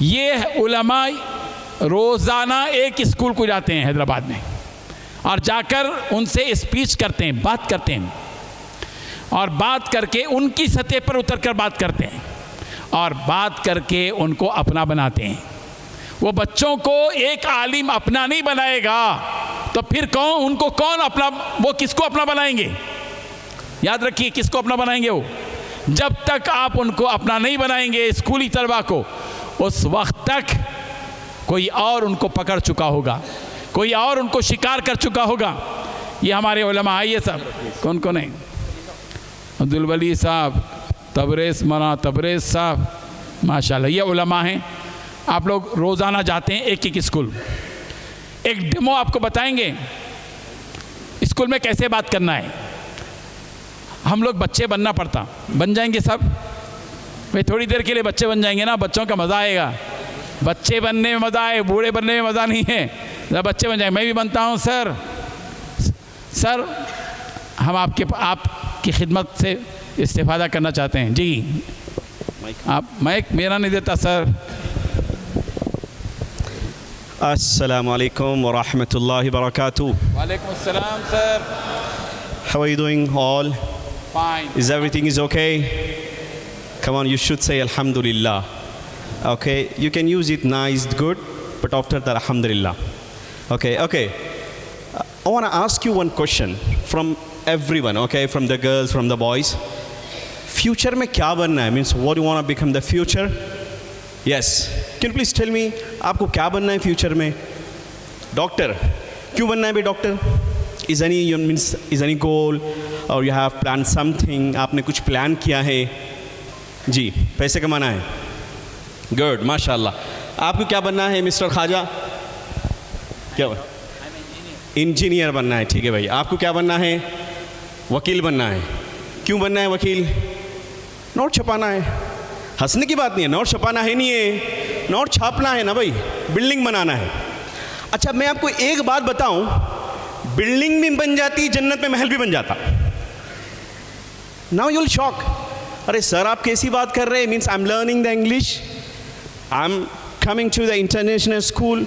یہ علماء روزانہ ایک اسکول کو جاتے ہیں حیدرآباد میں اور جا کر ان سے اسپیچ کرتے ہیں، بات کرتے ہیں، اور بات کر کے ان کی سطح پر اتر کر بات کرتے ہیں اور بات کر کے ان کو اپنا بناتے ہیں۔ وہ بچوں کو ایک عالم اپنا نہیں بنائے گا تو پھر ان کو کون اپنا، وہ کس کو اپنا بنائیں گے؟ یاد رکھیے، کس کو اپنا بنائیں گے؟ وہ جب تک آپ ان کو اپنا نہیں بنائیں گے اسکولی طلباء کو، اس وقت تک کوئی اور ان کو پکڑ چکا ہوگا، کوئی اور ان کو شکار کر چکا ہوگا۔ یہ ہمارے علماء آئیے صاحب، کون کون ہیں؟ عبدالولی صاحب، تبریز، مولانا تبریز صاحب، ماشاءاللہ یہ علماء ہیں۔ آپ لوگ روزانہ جاتے ہیں ایک ایک اسکول، ایک ڈیمو آپ کو بتائیں گے اسکول میں کیسے بات کرنا ہے۔ ہم لوگ بچے بننا پڑتا، بن جائیں گے سب؟ بھئی تھوڑی دیر کے لیے بچے بن جائیں گے نا، بچوں کا مزہ آئے گا۔ بچے بننے میں مزہ ہے، بوڑھے بننے میں مزہ نہیں ہے۔ بچے بن جائیں، میں بھی بنتا ہوں۔ سر ہم آپ کی خدمت سے استفادہ کرنا چاہتے ہیں۔ جی آپ مائک میرا نہیں دیتا سر۔ السلام علیکم ورحمۃ اللہ وبرکاتہ۔ وعلیکم السلام سر۔ How are you doing all? Fine. Is everything is okay? Come on, you should say Alhamdulillah. Okay, you can use it nice, good, but after that Alhamdulillah. Okay. I want to ask you one question from everyone, okay, from the girls, from the boys. Future mein kya banna hai? Means what do you want to become the future? Yes. Can you please tell me, aapko kya banna hai future mein? Doctor. Kyun banna hai bhai doctor? Is any goal or you have planned something? آپ نے کچھ plan کیا ہے؟ جی پیسے کمانا ہے، good ماشاء اللہ۔ آپ کو کیا بننا ہے مسٹر خواجہ؟ کیا انجینئر بننا ہے، ٹھیک ہے بھائی۔ آپ کو کیا بننا ہے؟ وکیل بننا ہے۔ کیوں بننا ہے وکیل؟ نوٹ چھپانا ہے۔ ہنسنے کی بات نہیں ہے، نوٹ چھپانا ہے نہیں ہے، نوٹ چھاپنا ہے نا بھائی، بلڈنگ بنانا ہے۔ اچھا میں آپ کو ایک بات بتاؤں، بلڈنگ بھی بن جاتی، جنت میں محل بھی بن جاتا۔ ناؤ یو ول شاک، ارے سر آپ کیسی بات کر رہے ہیں؟ Means I am learning the English, I am coming to the international school.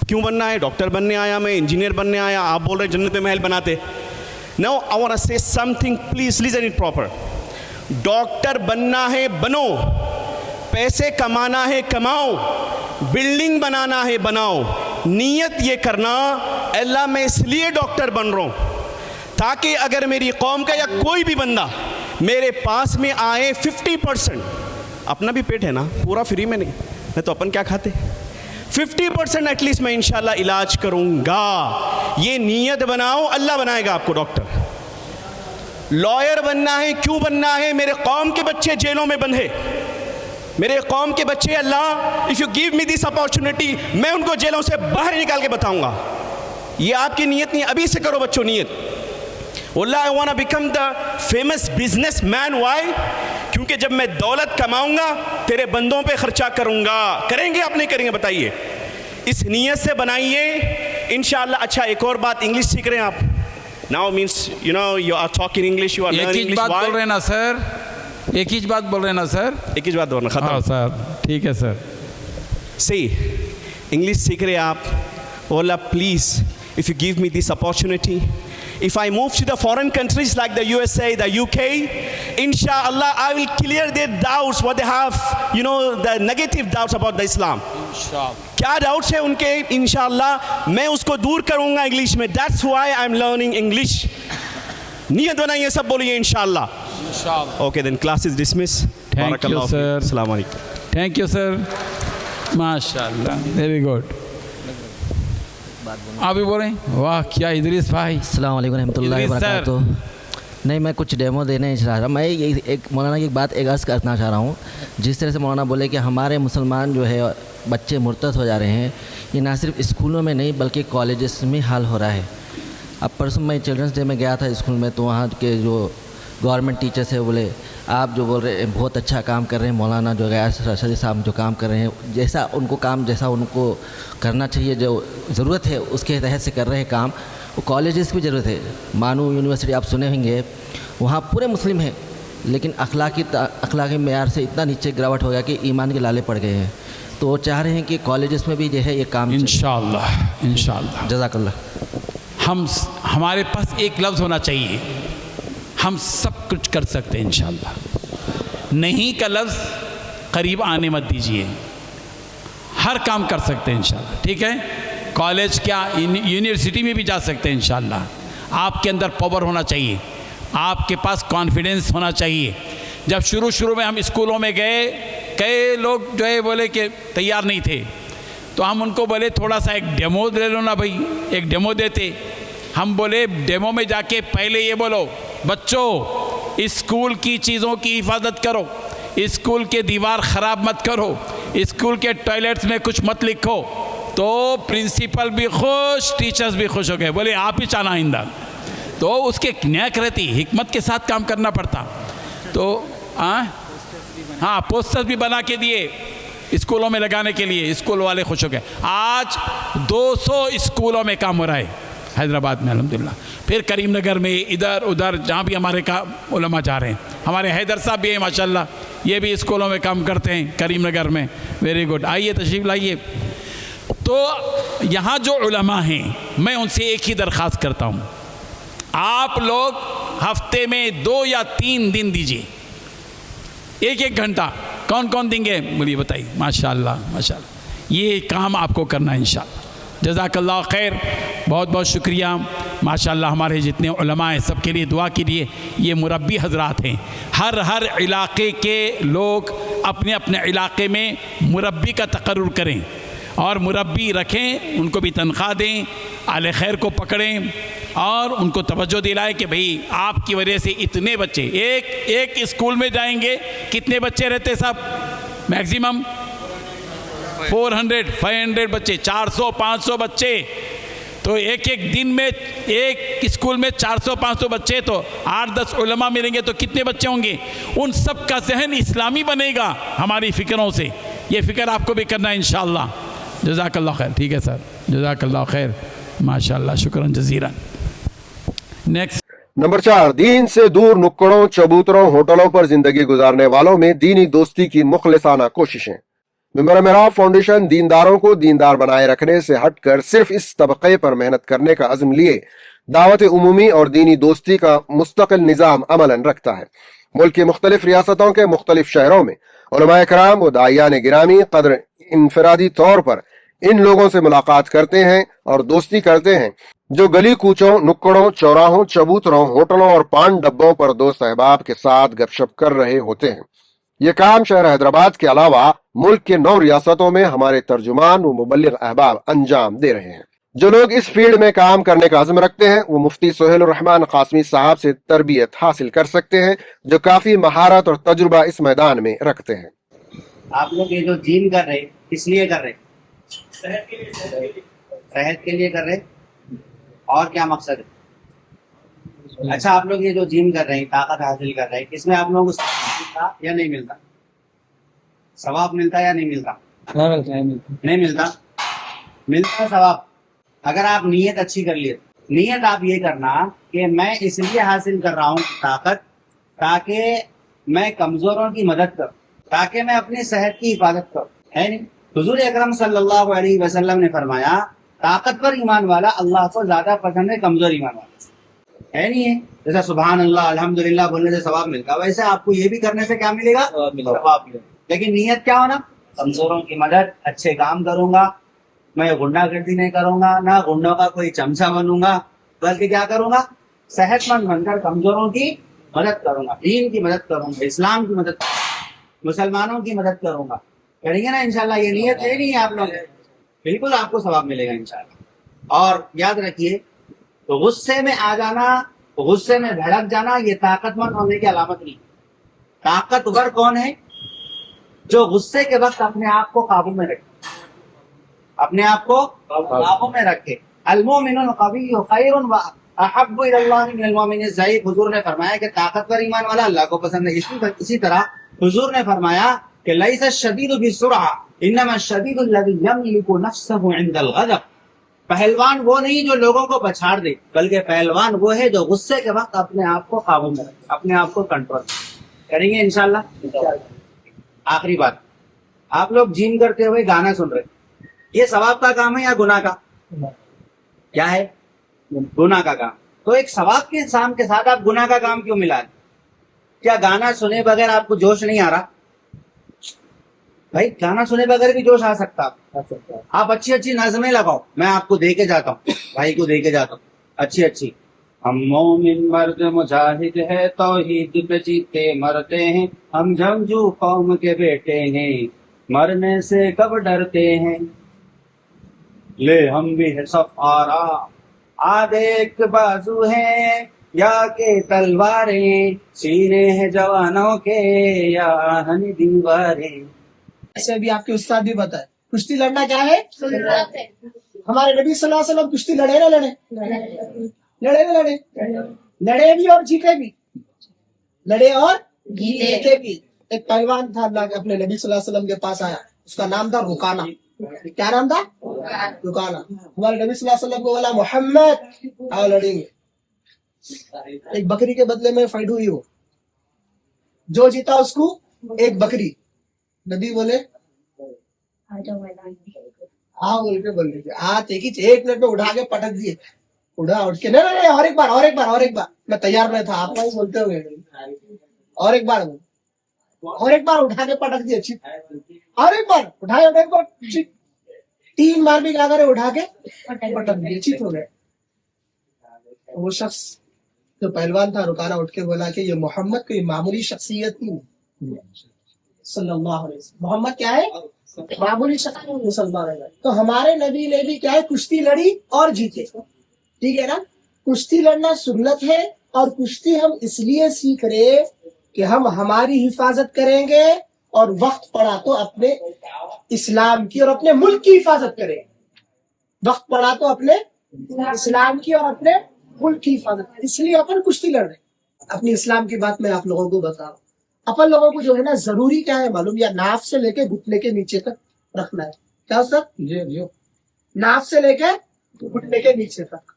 کیوں بننا ہے؟ ڈاکٹر بننے آیا میں، انجینئر بننے آیا، آپ بول رہے ہیں جنت میں محل بناتے۔ ناؤ آئی وانٹ ٹو سے some thing, please lesson it proper. Doctor بننا ہے بنو، پیسے کمانا ہے کماؤ، بلڈنگ بنانا ہے بناؤ۔ نیت یہ کرنا، اللہ میں اس لیے ڈاکٹر بن رہا ہوں تاکہ اگر میری قوم کا یا کوئی بھی بندہ میرے پاس میں آئے 50%، اپنا بھی پیٹ ہے نا، پورا فری میں نہیں تو اپن کیا کھاتے، 50% ایٹ لیسٹ میں انشاءاللہ علاج کروں گا۔ یہ نیت بناؤ، اللہ بنائے گا آپ کو ڈاکٹر۔ لائر بننا ہے، کیوں بننا ہے؟ میرے قوم کے بچے جیلوں میں بندھے، میرے قوم کے بچے، اللہ if you give me this opportunity میں ان کو جیلوں سے باہر نکال کے بتاؤں گا۔ یہ آپ کی نیت نہیں، ابھی سے کرو بچوں نیت۔ اللہ I want to become the famous businessman. Why? کیونکہ جب میں دولت کماؤں گا تیرے بندوں پہ خرچہ کروں گا۔ کریں گے آپ نہیں کریں گے بتائیے؟ اس نیت سے بنائیے انشاءاللہ۔ اچھا ایک اور بات، انگلش سیکھ رہے ہیں آپ؟ Now means you are talking English, you are learning English. ایک ہی بات بول رہے ہیں نا سر، ایک ہی بات بول رہے ہیں نا سر، ایک ہی بات بولنا ختم۔ ہاں سر ٹھیک ہے سر۔ See, انگلش سیکھ رہے آپ، oh Allah please if you give me this opportunity, if I move to the foreign countries like the USA, the UK, inshallah I will clear their doubts what they have, the negative doubts about the Islam. کیا doubts ہیں ان کے، انشاءاللہ میں اس کو دور کروں گا English میں۔ That's why I'm learning English. نیت بنائیے، سب بولیے انشاءاللہ۔ Okay then class is dismissed. Thank you sir. السلام علیکم۔ Thank you sir. ماشاءاللہ ویری گڈ۔ آپ بھی بول رہے ہیں؟ واہ کیا ادریس بھائی۔ السلام علیکم رحمۃ اللہ وبرکاتہ۔ نہیں میں کچھ ڈیمو دینے چاہ رہا، میں ایک مولانا کی ایک بات عرض کرنا چاہ رہا ہوں۔ جس طرح سے مولانا بولے کہ ہمارے مسلمان جو ہے بچے مرتد ہو جا رہے ہیں، یہ نہ صرف اسکولوں میں نہیں بلکہ کالجز میں حال ہو رہا ہے۔ اب پرسوں میں چلڈرنس ڈے میں گیا تھا اسکول میں، تو وہاں کے جو گورنمنٹ ٹیچرس ہے بولے آپ جو بول رہے ہیں بہت اچھا کام کر رہے ہیں، مولانا جو غیاث رشید صاحب جو کام کر رہے ہیں، جیسا ان کو کام جیسا ان کو کرنا چاہیے، جو ضرورت ہے اس کے تحت سے کر رہے ہیں کام۔ وہ کالجز کی ضرورت ہے، مانو یونیورسٹی آپ سنے ہوں گے، وہاں پورے مسلم ہیں لیکن اخلاقی معیار سے اتنا نیچے گراوٹ ہو گیا کہ ایمان کے لالے پڑ گئے ہیں۔ تو وہ چاہ رہے ہیں کہ کالجز میں بھی جو ہے یہ کام انشاءاللہ انشاءاللہ جزاک اللہ. ہمارے پاس ایک لفظ ہونا چاہیے، ہم سب کچھ کر سکتے ہیں انشاءاللہ. نہیں کا لفظ قریب آنے مت دیجئے، ہر کام کر سکتے ہیں انشاءاللہ. ٹھیک ہے، کالج کیا یونیورسٹی میں بھی جا سکتے ہیں انشاءاللہ. آپ کے اندر پاور ہونا چاہیے، آپ کے پاس کانفیڈنس ہونا چاہیے. جب شروع میں ہم اسکولوں میں گئے، کئی لوگ جو ہے بولے کہ تیار نہیں تھے، تو ہم ان کو بولے تھوڑا سا ایک ڈیمو لے لو نا بھائی. ایک ڈیمو دیتے. ہم بولے ڈیمو میں جا کے پہلے یہ بولو، بچوں اسکول کی چیزوں کی حفاظت کرو، اسکول کے دیوار خراب مت کرو، اسکول کے ٹوائلٹس میں کچھ مت لکھو. تو پرنسپل بھی خوش، ٹیچرز بھی خوش ہو گئے، بولے آپ ہی چانا آئندہ. تو اس کے نیک رہتی، حکمت کے ساتھ کام کرنا پڑتا. تو ہاں پوسٹر بھی بنا کے دیے اسکولوں میں لگانے کے لیے، اسکول والے خوش ہو گئے. آج 200 اسکولوں میں کام ہو رہا ہے حیدرآباد میں الحمدللہ. پھر کریم نگر میں، ادھر ادھر جہاں بھی ہمارے علماء جا رہے ہیں. ہمارے حیدر صاحب بھی ہیں ماشاءاللہ، یہ بھی اسکولوں میں کام کرتے ہیں کریم نگر میں. Very good. آئیے تشریف لائیے. تو یہاں جو علماء ہیں، میں ان سے ایک ہی درخواست کرتا ہوں، آپ لوگ ہفتے میں 2 یا 3 دن دیجیے، 1 گھنٹہ. کون کون دیں گے بولیے بتائیے؟ ماشاءاللہ ماشاءاللہ، یہ کام آپ کو کرنا ہے انشاءاللہ. جزاک اللہ خیر، بہت بہت شکریہ. ماشاءاللہ ہمارے جتنے علماء ہیں سب کے لیے دعا کیجیے. یہ مربی حضرات ہیں، ہر علاقے کے لوگ اپنے اپنے علاقے میں مربی کا تقرر کریں اور مربی رکھیں، ان کو بھی تنخواہ دیں، اہل خیر کو پکڑیں اور ان کو توجہ دلائیں کہ بھئی آپ کی وجہ سے اتنے بچے ایک اسکول میں جائیں گے. کتنے بچے رہتے صاحب؟ میکسیمم 400-500 بچے، 400-500 بچے. تو ایک دن میں ایک اسکول میں 400-500 بچے، تو 8-10 علماء ملیں گے تو کتنے بچے ہوں گے؟ ان سب کا ذہن اسلامی بنے گا ہماری فکروں سے. یہ فکر آپ کو بھی کرنا ہے انشاءاللہ. جزاک اللہ خیر. ٹھیک ہے سر، جزاک اللہ خیر، ماشاءاللہ، شکراً جزیراً. نیکسٹ. نمبر 4، دین سے دور نکڑوں، چبوتروں، ہوٹلوں پر زندگی گزارنے والوں میں دینی دوستی کی مخلصانہ کوششیں. ممبر محراب فاؤنڈیشن دینداروں کو دیندار بنائے رکھنے سے ہٹ کر صرف اس طبقے پر محنت کرنے کا عزم لیے دعوت عمومی اور دینی دوستی کا مستقل نظام عملاً رکھتا ہے. ملک کی مختلف ریاستوں کے مختلف شہروں میں علماء کرام و داعیان گرامی قدر انفرادی طور پر ان لوگوں سے ملاقات کرتے ہیں اور دوستی کرتے ہیں جو گلی کوچوں، نکڑوں، چوراہوں، چبوتروں، ہوٹلوں اور پان ڈبوں پر دوست احباب کے ساتھ گپ شپ کر رہے ہوتے ہیں. یہ کام شہر حیدرآباد کے علاوہ ملک کے 9 ریاستوں میں ہمارے ترجمان و مبلغ احباب انجام دے رہے ہیں. جو لوگ اس فیلڈ میں کام کرنے کا عزم رکھتے ہیں وہ مفتی سہیل الرحمن قاسمی صاحب سے تربیت حاصل کر سکتے ہیں، جو کافی مہارت اور تجربہ اس میدان میں رکھتے ہیں. آپ لوگ یہ جو جیم کر رہے کس لیے کر رہے؟ صحت کے لیے کر رہے. اور کیا مقصد ہے؟ اچھا، آپ لوگ یہ جو جیم کر رہے ہیں، طاقت حاصل کر رہے ہیں، اس میں آپ لوگوں کو ثواب ملتا یا نہیں ملتا؟ ثواب ملتا یا نہیں ملتا؟ نہیں ملتا. ملتا ہے ثواب اگر آپ نیت اچھی کر لیے. نیت آپ یہ کرنا کہ میں اس لیے حاصل کر رہا ہوں طاقت تاکہ میں کمزوروں کی مدد کروں، تاکہ میں اپنی صحت کی حفاظت کروں. ہے نہیں؟ حضور اکرم صلی اللہ علیہ وسلم نے فرمایا طاقتور ایمان والا اللہ کو زیادہ پسند ہے کمزور ایمان والا. ہے نہیں ہے؟ جیسا سبحان اللہ الحمدللہ بولنے سے ثواب ملتا، ویسے آپ کو یہ بھی کرنے سے کیا ملے گا؟ ثواب ملے گا. لیکن نیت کیا ہونا؟ کمزوروں کی مدد، اچھے کام کروں گا، میں غنڈہ گردی نہیں کروں گا، نہ غنڈوں کا کوئی چمچہ بنوں گا، بلکہ کیا کروں گا؟ صحت مند بن کر کمزوروں کی مدد کروں گا، دین کی مدد کروں گا، اسلام کی مدد کروں گا، مسلمانوں کی مدد کروں گا. کریں گے نا انشاءاللہ؟ یہ نیت ہے نہیں آپ لوگ، بالکل آپ کو ثواب ملے گا انشاءاللہ. اور یاد رکھیے، تو غصے میں آ جانا، غصے میں بھڑک جانا، یہ طاقت مند ہونے کی علامت نہیں. طاقتور کون ہے؟ جو غصے کے وقت اپنے آپ کو قابو میں رکھے، اپنے آپ کو قابو میں رکھے. المؤمن القوی خیر احب الی اللہ من المؤمن الضعیف. حضور نے فرمایا کہ طاقتور ایمان والا اللہ کو پسند ہے. اسی طرح حضور نے فرمایا کہ لیس الشدید بالسرعہ انما الشدید الذی یملک نفسہ عند الغضب. پہلوان وہ نہیں جو لوگوں کو پچھاڑ دے، بلکہ پہلوان وہ ہے جو غصے کے وقت اپنے آپ کو قابو میں رکھے، اپنے آپ کو کنٹرول کریں گے انشاءاللہ. آخری بات، आप लोग जिम करते हुए गाना सुन रहे, ये सवाब का काम है या गुनाह का? क्या है? गुनाह का काम। तो एक सवाब के काम के साथ आप गुनाह का काम क्यों मिला? क्या गाना सुने बगैर आपको जोश नहीं आ रहा? भाई गाना सुने बगैर भी जोश आ सकता है। आप अच्छी अच्छी नज़में लगाओ, मैं आपको दे के जाता हूँ, भाई को दे के जाता हूँ अच्छी अच्छी। हम मोमिन मर्द मुजाहिद है, तौहीद पे जीते मरते हैं, हम जंगजू कौम के बेटे हैं, मरने से कब डरते हैं, ले हम भी है सफारा, आधे एक बाजू है या के तलवारें, सीने हैं जवानों के या आहनी दीवारें। ऐसे अभी आपके उस्ताद भी बताए, कुश्ती लड़ना क्या है? हमारे नबी सल्लल्लाहु अलैहि वसल्लम कुश्ती लड़े ना लड़े? लड़े ना लड़े? लड़े भी और जीते भी, लड़े और जीते भी। एक पहलवान था अल्लाह के, अपने नबी सल्लल्लाहु अलैहि वसल्लम के पास आया, उसका नाम था रुकाना। क्या नाम था? रुकाना। हमारे नबी सल्लल्लाहु अलैहि वसल्लम को बोला, मोहम्मद आओ लड़ेंगे। एक बकरी के बदले में फाइट हुई हो, जो जीता उसको एक बकरी। नबी बोले हाँ बोल के बोल रही हाथ एक मिनट में उठा के पटक दिए, उठा उठ के नहीं और एक बार और एक बार और एक बार। मैं तैयार नहीं था, आप वही बोलते हुए और एक बार उठा के पटक दिए, और एक बार उठाए, 3 बार भी क्या करे, उठा के पटक दिए, चित हो गए। वो शख्स जो पहलवान था रुकाना उठ के बोला कि ये मोहम्मद कोई मामूली शख्सियत नहीं, सल्लल्लाहु अलैहि वसल्लम। मोहम्मद क्या है? मामूली शख्सियत, मुसलमान है। तो हमारे नबी ने भी क्या है, कुश्ती लड़ी और जीते। ठीक है ना? कुश्ती लड़ना सुन्नत है, और कुश्ती हम इसलिए सीख रहे कि हम हमारी हिफाजत करेंगे, और वक्त पड़ा तो अपने इस्लाम की और अपने मुल्क की हिफाजत करें। वक्त पड़ा तो अपने इस्लाम की और अपने मुल्क की हिफाजत, इसलिए अपन कुश्ती लड़ रहे। अपनी इस्लाम की बात मैं आप लोगों को बता रहा हूँ। अपन लोगों को जो है ना, जरूरी क्या है मालूम? या नाफ से लेके घुटने के नीचे तक रखना है। क्या सर? जी नाफ से लेके घुटने के नीचे तक।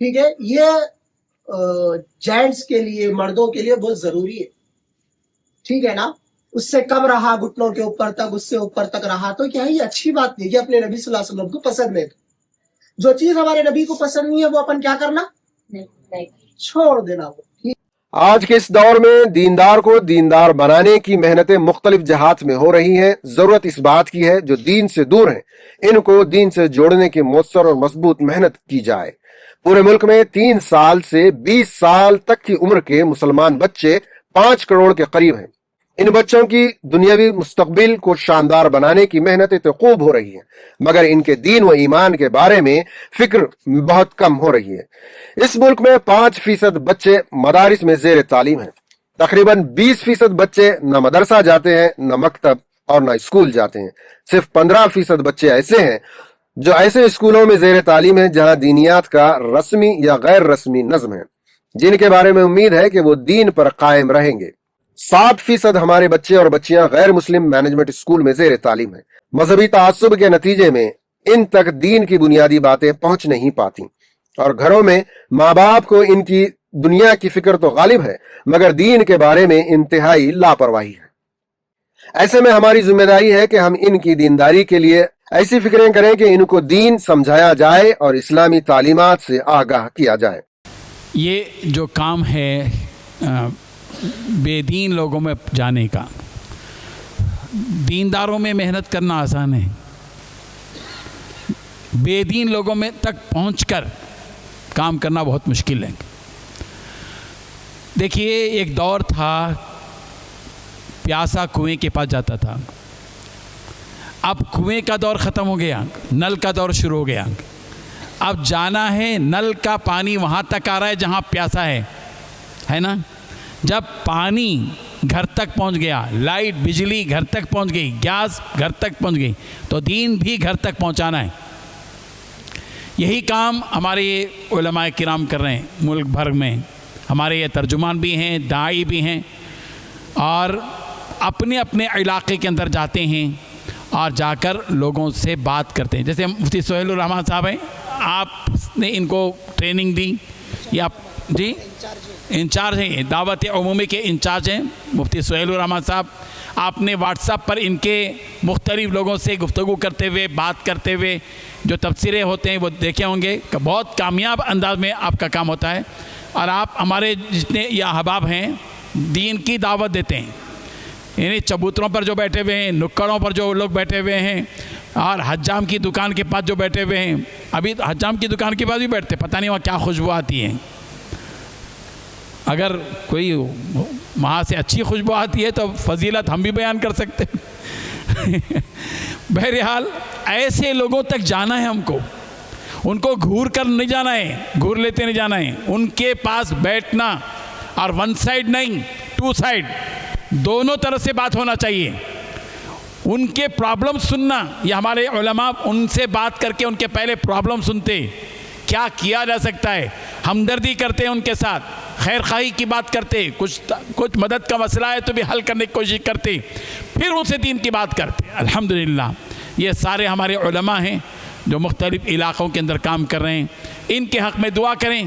ठीक है, ये जेंट्स के लिए, मर्दों के लिए बहुत जरूरी है। ठीक है ना? उससे कम रहा घुटनों के ऊपर तक, उससे ऊपर तक रहा तो क्या है, ये अच्छी बात नहीं, ये अपने नबी सल्लल्लाहु अलैहि वसल्लम को पसंद नहीं। जो चीज हमारे नबी को पसंद नहीं है वो अपन क्या करना? छोड़ देना। वो आज के इस दौर में दीनदार को दीनदार बनाने की मेहनतें मुख्तलिफ जहात में हो रही हैं। जरूरत इस बात की है जो दीन से दूर हैं, इनको दीन से जोड़ने की मुयस्सर और मजबूत मेहनत की जाए। पूरे मुल्क में 3 साल से 20 साल तक की उम्र के मुसलमान बच्चे 5 करोड़ के करीब हैं। इन बच्चों की दुनियावी मुस्तकबिल को शानदार बनाने की मेहनतें तो खूब हो रही हैं, मगर इनके दीन व ईमान के बारे में फिक्र बहुत कम हो रही है। इस मुल्क में 5% बच्चे मदारिस में जेर तालीम हैं। तकरीबन 20% बच्चे न मदरसा जाते हैं, न मकतब और न स्कूल जाते हैं। सिर्फ 15% बच्चे ऐसे हैं जो ऐसे स्कूलों में जेर तालीम हैं जहां दीनियात का रस्मी या गैर रस्मी नज्म है, जिनके बारे में उम्मीद है कि वो दीन पर कायम रहेंगे। 60% हमारे बच्चे और बच्चियां गैर मुस्लिम मैनेजमेंट स्कूल में जेर तालीम है। मजहबी तासुब के नतीजे में इन तक दीन की बुनियादी बातें पहुंच नहीं पाती, और घरों में माँ बाप को इनकी दुनिया की फिक्र तो गालिब है, मगर दीन के बारे में इंतहाई लापरवाही है। ऐसे में हमारी जिम्मेदारी है कि हम इनकी दीनदारी के लिए ऐसी फिक्रें करें कि इनको दीन समझाया जाए और इस्लामी तालीमात से आगाह किया जाए। ये जो काम है बेदीन लोगों में जाने का, दीनदारों में मेहनत करना आसान है, बेदीन लोगों में तक पहुंचकर काम करना बहुत मुश्किल है। देखिए, एक दौर था प्यासा कुएं के पास जाता था, अब कुएं का दौर ख़त्म हो गया, नल का दौर शुरू हो गया। अब जाना है, नल का पानी वहाँ तक आ रहा है जहाँ प्यासा है ना? जब पानी घर तक पहुँच गया, लाइट बिजली घर तक पहुँच गई, गैस घर तक पहुँच गई, तो दीन भी घर तक पहुँचाना है। यही काम हमारे उलमाए किराम कर रहे हैं मुल्क भर में। हमारे ये तर्जुमान भी हैं, दाई भी हैं, और अपने अपने इलाके के अंदर जाते हैं और जाकर लोगों से बात करते हैं। जैसे मुफ्ती सोहेलुर रहमान साहब हैं, आपने इनको ट्रेनिंग दी, या जी इंचार्ज हैं, दावत उमूमी के इंचार्ज हैं मुफ्ती सोहेलुर रहमान साहब। آپ نے واٹس ایپ پر ان کے مختلف لوگوں سے گفتگو کرتے ہوئے بات کرتے ہوئے جو تبصرے ہوتے ہیں وہ دیکھے ہوں گے کہ بہت کامیاب انداز میں آپ کا کام ہوتا ہے. اور آپ ہمارے جتنے یہ احباب ہیں دین کی دعوت دیتے ہیں, یعنی چبوتروں پر جو بیٹھے ہوئے ہیں, نکڑوں پر جو لوگ بیٹھے ہوئے ہیں, اور حجام کی دکان کے پاس جو بیٹھے ہوئے ہیں. ابھی حجام کی دکان کے پاس بھی بیٹھتے, پتہ نہیں وہاں کیا خوشبو آتی ہے. اگر کوئی وہاں سے اچھی خوشبو آتی ہے تو فضیلت ہم بھی بیان کر سکتے ہیں. بہرحال ایسے لوگوں تک جانا ہے ہم کو, ان کو گھور کر نہیں جانا ہے, گھور لیتے نہیں جانا ہے. ان کے پاس بیٹھنا, اور ون سائڈ نہیں, ٹو سائڈ, دونوں طرف سے بات ہونا چاہیے. ان کے پرابلم سننا, یہ ہمارے علماء ان سے بات کر کے ان کے پہلے پرابلم سنتے, کیا کیا جا سکتا ہے, ہمدردی کرتے ہیں ان کے ساتھ, خیر خواہی کی بات کرتے, کچھ مدد کا مسئلہ ہے تو بھی حل کرنے کی کوشش کرتے, پھر ان سے دین کی بات کرتے. الحمدللہ یہ سارے ہمارے علماء ہیں جو مختلف علاقوں کے اندر کام کر رہے ہیں. ان کے حق میں دعا کریں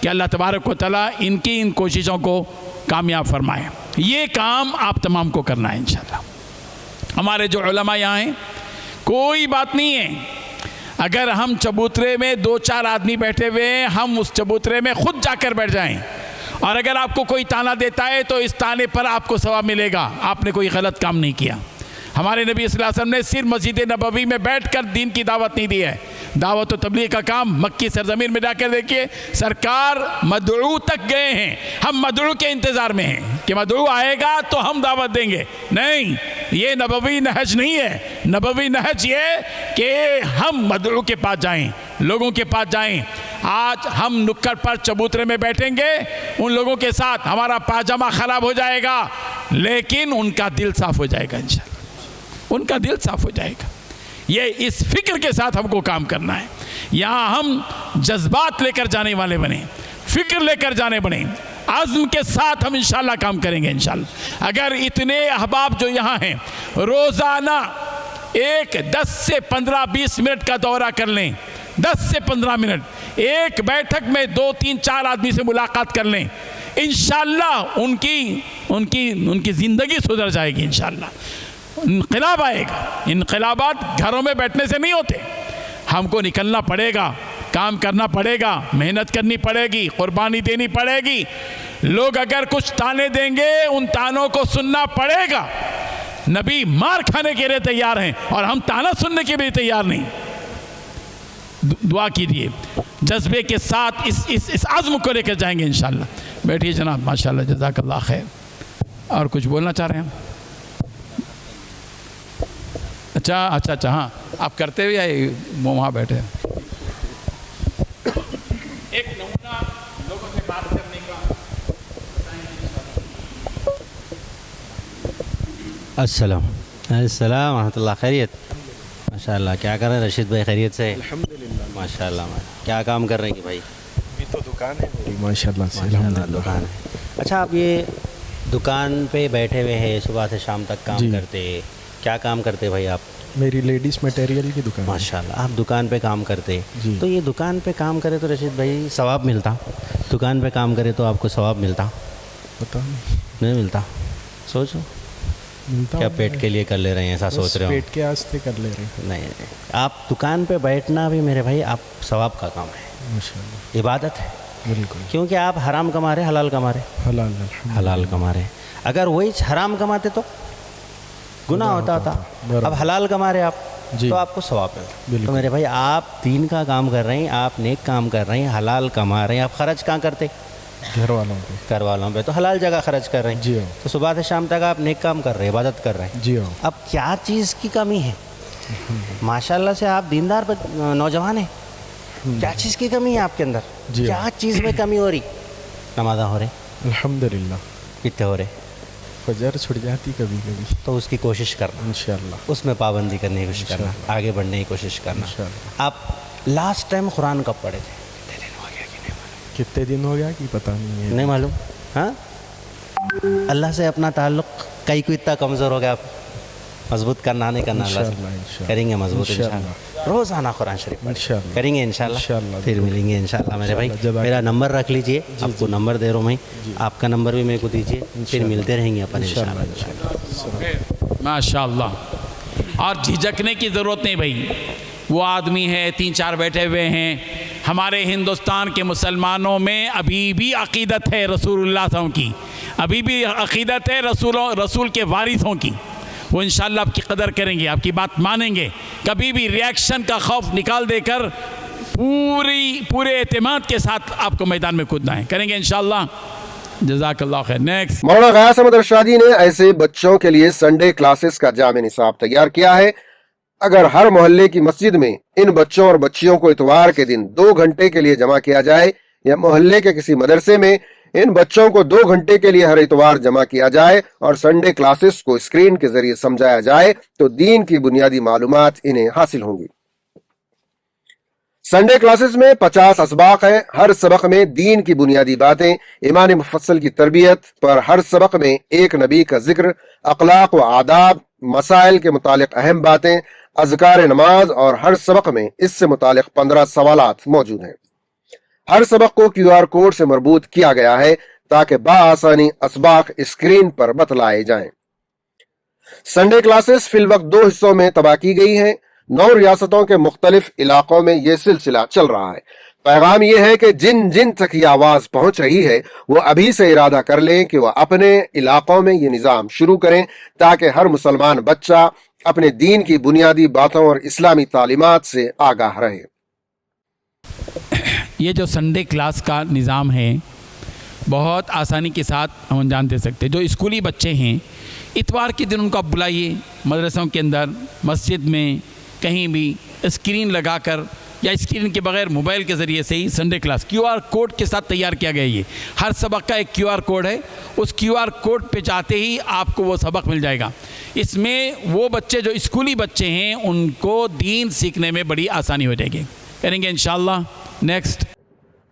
کہ اللہ تبارک و تعالیٰ ان کی ان کوششوں کو کامیاب فرمائے. یہ کام آپ تمام کو کرنا ہے انشاءاللہ. ہمارے جو علماء یہاں ہیں, کوئی بات نہیں ہے اگر ہم چبوترے میں 2-4 آدمی بیٹھے ہوئے ہیں, ہم اس چبوترے میں خود جا کر بیٹھ جائیں, اور اگر آپ کو کوئی تانا دیتا ہے تو اس تانے پر آپ کو ثواب ملے گا, آپ نے کوئی غلط کام نہیں کیا. ہمارے نبی صلی اللہ علیہ وسلم نے صرف مسجد نبوی میں بیٹھ کر دین کی دعوت نہیں دی ہے. دعوت و تبلیغ کا کام مکی سرزمین میں جا کر دیکھیے, سرکار مدعو تک گئے ہیں. ہم مدعو کے انتظار میں ہیں کہ مدعو آئے گا تو ہم دعوت دیں گے. نہیں, یہ نبوی نہج نہیں ہے. نبوی نہج یہ کہ ہم مدعو کے پاس جائیں, لوگوں کے پاس جائیں. آج ہم نکڑ پر چبوترے میں بیٹھیں گے, ان لوگوں کے ساتھ ہمارا پاجامہ خراب ہو جائے گا, لیکن ان کا دل صاف ہو جائے گا انشاءاللہ, ان کا دل صاف ہو جائے گا. یہ اس فکر کے ساتھ ہم کو کام کرنا ہے. یہاں ہم جذبات لے کر جانے والے بنیں, فکر لے کر جانے بنیں, عزم کے ساتھ ہم انشاءاللہ کام کریں گے انشاءاللہ. اگر اتنے احباب جو یہاں ہیں روزانہ 10 سے 15-20 منٹ کا دورہ کر لیں, 10 سے 15 منٹ, ایک بیٹھک میں 2-3-4 آدمی سے ملاقات کر لیں, انشاءاللہ ان کی زندگی سدھر جائے گی. انشاءاللہ انقلاب آئے گا. انقلابات گھروں میں بیٹھنے سے نہیں ہوتے, ہم کو نکلنا پڑے گا, کام کرنا پڑے گا, محنت کرنی پڑے گی, قربانی دینی پڑے گی. لوگ اگر کچھ تانے دیں گے ان تانوں کو سننا پڑے گا. نبی مار کھانے کے لیے تیار ہیں اور ہم تانا سننے کے بھی تیار نہیں. دعا کیجیے جذبے کے ساتھ, اس عزم کو لے کر جائیں گے انشاءاللہ. بیٹھیے جناب, ماشاءاللہ, جزاک اللہ خیر. اور کچھ بولنا چاہ رہے ہیں؟ اچھا ہاں, آپ کرتے ہوئے یا وہاں بیٹھے؟ ایک نمونہ لوگوں سے بات کرنے کا. السلام ورحمۃ اللہ. خیریت؟ ماشاء اللہ. کیا کر رہے ہیں رشید بھائی؟ خیریت سے؟ الحمدللہ. ماشاء اللہ. کیا کام کر رہے ہیں بھائی؟ ابھی تو دکان ہے میری ماشاء اللہ سے. الحمدللہ دکان ہے. اچھا, آپ یہ دکان پہ بیٹھے ہوئے ہیں, صبح سے شام تک کام کرتے, کیا کام کرتے بھائی آپ؟ میری لیڈیز مٹیریل کی دکان. ماشاء اللہ. آپ دکان پہ کام کرتے, تو یہ دکان پہ کام کرے تو رشید بھائی ثواب ملتا؟ دکان پہ کام کرے تو آپ کو ثواب ملتا؟ پتہ نہیں ملتا. سوچو, کیا پیٹ کے لیے کر لے رہے ہیں ایسا سوچ رہے ہو؟ پیٹ کے واسطے کر لے رہے ہیں. نہیں, آپ دکان پہ بیٹھنا بھی میرے بھائی آپ ثواب کا کام ہے, ماشاء اللہ, عبادت ہے. بالکل. کیونکہ آپ حرام کما رہے, حلال کما رہے, حلال کما رہے. اگر وہی حرام کماتے تو گناہ ہوتا تھا. اب حلال کما رہے آپ تو آپ کو ثواب ملتا. تو میرے بھائی آپ دین کا کام کر رہے ہیں, آپ نیک کام کر رہے ہیں, حلال کما رہے ہیں. آپ خرچ کہاں کرتے؟ گھر والوں پہ. تو حلال جگہ خرچ کر رہے ہیں. جی ہاں. تو صبح سے شام تک آپ نیک کام کر رہے ہیں, عبادت کر رہے ہیں. جی ہاں. اب کیا چیز کی کمی ہے؟ ماشاء اللہ سے آپ دیندار نوجوان ہیں, کیا چیز کی کمی ہے آپ کے اندر؟ کیا چیز میں کمی ہو رہی؟ نمازاں ہو رہے الحمدللہ. کتنے ہو رہے؟ فجر چھٹ جاتی کبھی کبھی. تو اس کی کوشش کرنا انشاءاللہ, اس میں پابندی کرنے کی کوشش کرنا, آگے بڑھنے کی کوشش کرنا. آپ لاسٹ ٹائم قرآن کب پڑھے تھے؟ کتنے دن ہو گیا کہ پتہ نہیں ہے. نہیں معلوم. ہاں, اللہ سے اپنا تعلق کئی کو اتنا کمزور ہو گیا آپ. मजबूत करना नहीं करना अल्लाह से इंशाअल्लाह। करेंगे मजबूत इंशाअल्लाह। इंशाअल्लाह रोज़ाना कुरान शरीफ पढ़ेंगे। इंशाअल्लाह। करेंगे इंशाअल्लाह इंशाअल्लाह। फिर मिलेंगे इंशाअल्लाह मेरे भाई। इंशाअल्लाह। मेरा नंबर रख लीजिए, आपको नंबर दे रहा हूँ मैं, आपका नंबर भी मेरे को दीजिए, फिर मिलते रहेंगे अपन इंशाअल्लाह। माशाअल्लाह। और झिझकने की ज़रूरत नहीं भाई, वो आदमी है 3-4 बैठे हुए हैं, हमारे हिंदुस्तान के मुसलमानों में अभी भी अक़ीदत है रसूलुल्लाह सल्लल्लाहु अलैहि वसल्लम की, अभी भी अक़ीदत है रसूल के वारिसों की। वो इंशाअल्लाह आपकी कदर करेंगे, आपकी बात मानेंगे, कभी भी रिएक्शन का खौफ निकाल देकर पूरे एतमाद के साथ आपको मैदान में कूदना है, करेंगे इंशाअल्लाह। जज़ाकल्लाह खैर। नेक्स्ट, मौलाना गयास अहमद अरशादी ने ऐसे बच्चों के लिए संडे क्लासेस का जामे निसाब तैयार किया है। अगर हर मोहल्ले की मस्जिद में इन बच्चों और बच्चियों को इतवार के दिन 2 घंटे के लिए जमा किया जाए, या मोहल्ले के किसी मदरसे में इन बच्चों को 2 घंटे के लिए हर इतवार जमा किया जाए और संडे क्लासेस को स्क्रीन के जरिए समझाया जाए, तो दीन की बुनियादी मालूमात इन्हें हासिल होंगी। संडे क्लासेस में 50 असबाक है। हर सबक में दीन की बुनियादी बातें, ईमान मुफस्सल की तरबियत पर हर सबक में एक नबी का जिक्र, अखलाक व आदाब, मसाइल के मुतालिक अहम बातें, अज़कार नमाज, और हर सबक में इससे मुतालिक 15 सवालात मौजूद हैं। हर सबक को QR कोड से मरबूत किया गया है ताकि बाआसानी असबाक स्क्रीन पर बतलाए जाएं। संडे क्लासेस फिल वक्त 2 हिस्सों में तबाह की गई हैं। 9 रियासतों के मुख्तलिफ इलाकों में यह सिलसिला चल रहा है। पैगाम यह है कि जिन जिन तक ये आवाज पहुंच रही है वो अभी से इरादा कर लें कि वह अपने इलाकों में ये निज़ाम शुरू करें, ताकि हर मुसलमान बच्चा अपने दीन की बुनियादी बातों और इस्लामी तालीमात से आगाह रहे। ये जो संडे क्लास का निज़ाम है बहुत आसानी के साथ हम अंजाम दे सकते हैं। जो स्कूली बच्चे हैं, इतवार के दिन उनको आप बुलाइए मदरसों के अंदर, मस्जिद में, कहीं भी स्क्रीन लगाकर या स्क्रीन के बगैर मोबाइल के ज़रिए से ही संडे क्लास QR कोड के साथ तैयार किया गया। ये हर सबक का एक QR कोड है, उस QR कोड पे जाते ही आपको वो सबक मिल जाएगा। इसमें वो बच्चे जो स्कूली बच्चे हैं उनको दीन सीखने में बड़ी आसानी हो जाएगी, करेंगे इंशाअल्लाह। नेक्स्ट,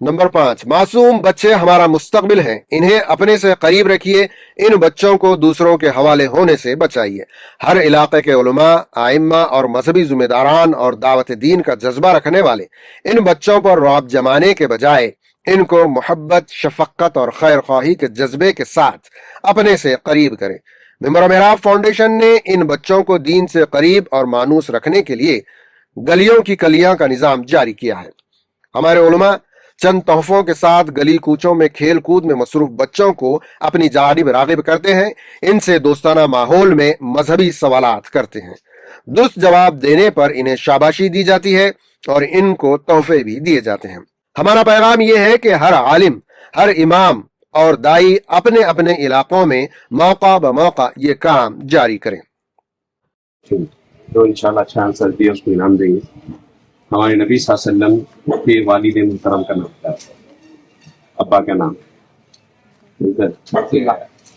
नंबर 5, मासूम बच्चे हमारा मुस्तकबिल हैं, इन्हें अपने से करीब रखिए, इन बच्चों को दूसरों के हवाले होने से बचाइए। हर इलाके के उलमा, आइम्मा और मजहबी जिम्मेदारान और दावत दीन का जज्बा रखने वाले इन बच्चों पर रौब जमाने के बजाय इनको मोहब्बत, शफक़त और खैर ख्वाही के जज्बे के साथ अपने से करीब करें। मेंबर मेहराब फाउंडेशन ने इन बच्चों को दीन से करीब और मानूस रखने के लिए गलियों की कलियां का निज़ाम जारी किया है। हमारे उलमा चंद तोहफों के साथ गली कूचों में खेल कूद में मसरूफ बच्चों को अपनी जानिब रागिब करते हैं, इनसे दोस्ताना माहौल में मजहबी सवालात करते हैं। दुरुस्त जवाब देने पर इन्हें शाबाशी दी जाती है और इनको तोहफे भी दिए जाते हैं। हमारा पैगाम यह है कि हर आलिम, हर इमाम और दाई अपने अपने इलाकों में मौका ब मौका ये काम जारी करें। तो इंशाल्लाह अच्छा आंसर दिया उसको इनाम देंगे। हमारे नबी सल्लल्लाहु अलैहि वसल्लम के वालिद मुहतरम का नाम क्या है? अब्बा का नाम?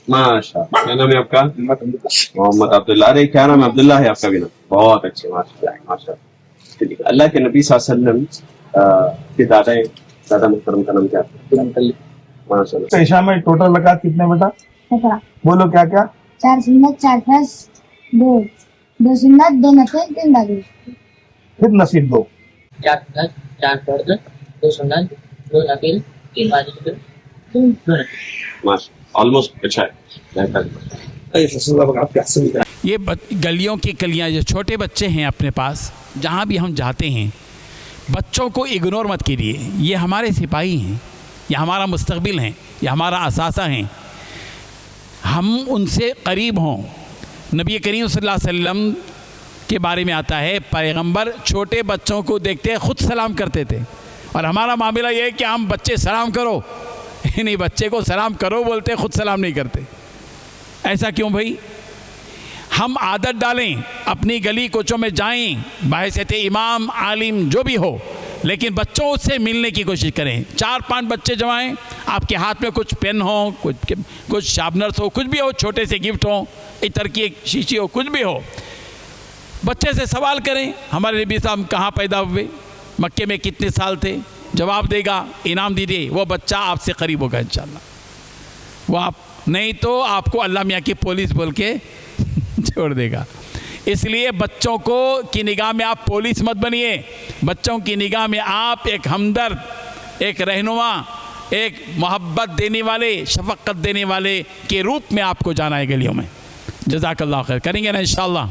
माशा, क्या नाम है आपका? मोहम्मद अब्दुल्ला। अरे क्या नाम है? अब्दुल्ला है आपका भी नाम? बहुत अच्छे, माशा। अल्लाह के नबी सल्लल्लाहु अलैहि वसल्लम के दादा मुहतरम का नाम क्या है? माशा। ईशा में टोटल रकात कितने बेटा? 17। बोलो क्या क्या? 4 सुन्नत, 4 फर्ज, 2 सुन्नत, 2 नफिल, 3 वाजिब। फिर नसीब 2। 4 सुन्नत, 4 फर्ज, 2 सुन्नत, 2 नफिल, 3 वाजिब, 2 नफिल। माशा, ऑलमोस्ट अच्छा है। ये गलियों की कलियां, जो छोटे बच्चे हैं अपने पास, जहाँ भी हम जाते हैं बच्चों को इग्नोर मत कीजिए। ये हमारे सिपाही हैं, ये हमारा मुस्तकबिल हैं, ये हमारा असासा हैं, हम उनसे करीब हों। नबी करीम सल्लल्लाहु अलैहि वसल्लम के बारे में आता है, पैगंबर छोटे बच्चों को देखते खुद सलाम करते थे, और हमारा मामला ये है कि हम बच्चे सलाम करो नहीं, बच्चे को सलाम करो बोलते, खुद सलाम नहीं करते। ऐसा क्यों भाई? हम आदत डालें, अपनी गली कोचों में जाएं, बाहिसत इमाम, आलिम जो भी हो, लेकिन बच्चों से मिलने की कोशिश करें। 4-5 बच्चे जमाएं, आपके हाथ में कुछ पेन हो, कुछ शार्पनर्स हो, कुछ भी हो, छोटे से गिफ्ट हो, इतर की एक शीशी हो, कुछ भी हो, बच्चे से सवाल करें, हमारे नबी साहब कहाँ पैदा हुए, मक्के में कितने साल थे, जवाब देगा, इनाम दीजिए, वो बच्चा आपसे करीब होगा इंशाल्लाह। वो आप नहीं तो आपको अल्लाह मियाँ की पुलिस बोल के छोड़ देगा। इसलिए बच्चों को की निगाह में आप पुलिस मत बनिए, बच्चों की निगाह में आप एक हमदर्द, एक रहनुमा, एक मोहब्बत देने वाले, शफक़त देने वाले के रूप में आपको जाना है गलियों में। जज़ाकल्लाह खैर। करेंगे ना इंशाअल्लाह।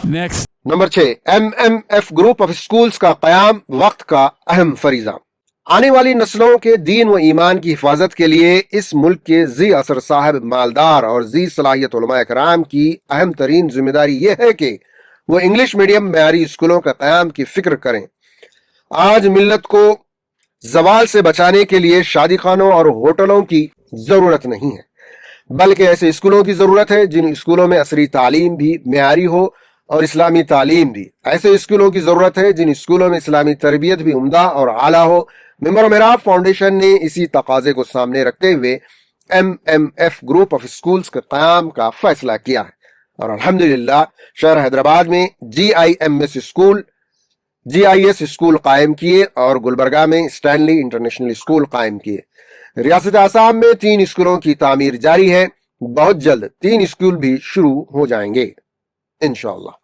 Next number 6, MMF group of schools का क़याम वक्त का अहम फरीज़ा। आने वाली नस्लों के दीन व ईमान की हिफाजत के लिए इस मुल्क के जी असर साहब, मालदार और जी सलाहियत उलमा कराम की अहम तरीन जिम्मेदारी यह है कि वो इंग्लिश मीडियम मयारी स्कूलों का क़याम की फिक्र करें। आज मिल्लत को जवाल से बचाने के लिए शादी खानों और होटलों की जरूरत नहीं है, बल्कि ऐसे स्कूलों की जरूरत है जिन स्कूलों में असरी तालीम भी मयारी हो और इस्लामी तालीम भी। ऐसे स्कूलों की जरूरत है जिन स्कूलों में इस्लामी तरबियत भी उम्दा और आला हो। मेंबर मेहराब फाउंडेशन ने इसी तकाजे को सामने रखते हुए MMF ग्रुप ऑफ स्कूल्स के क़याम का फैसला किया है और अल्हम्दुलिल्लाह शहर हैदराबाद में GIS स्कूल कायम किए और गुलबर्गा में स्टैनली इंटरनेशनल स्कूल कायम किए। रियासत आसाम में 3 स्कूलों की तामीर जारी है। बहुत जल्द 3 स्कूल भी शुरू हो जाएंगे इंशाअल्लाह।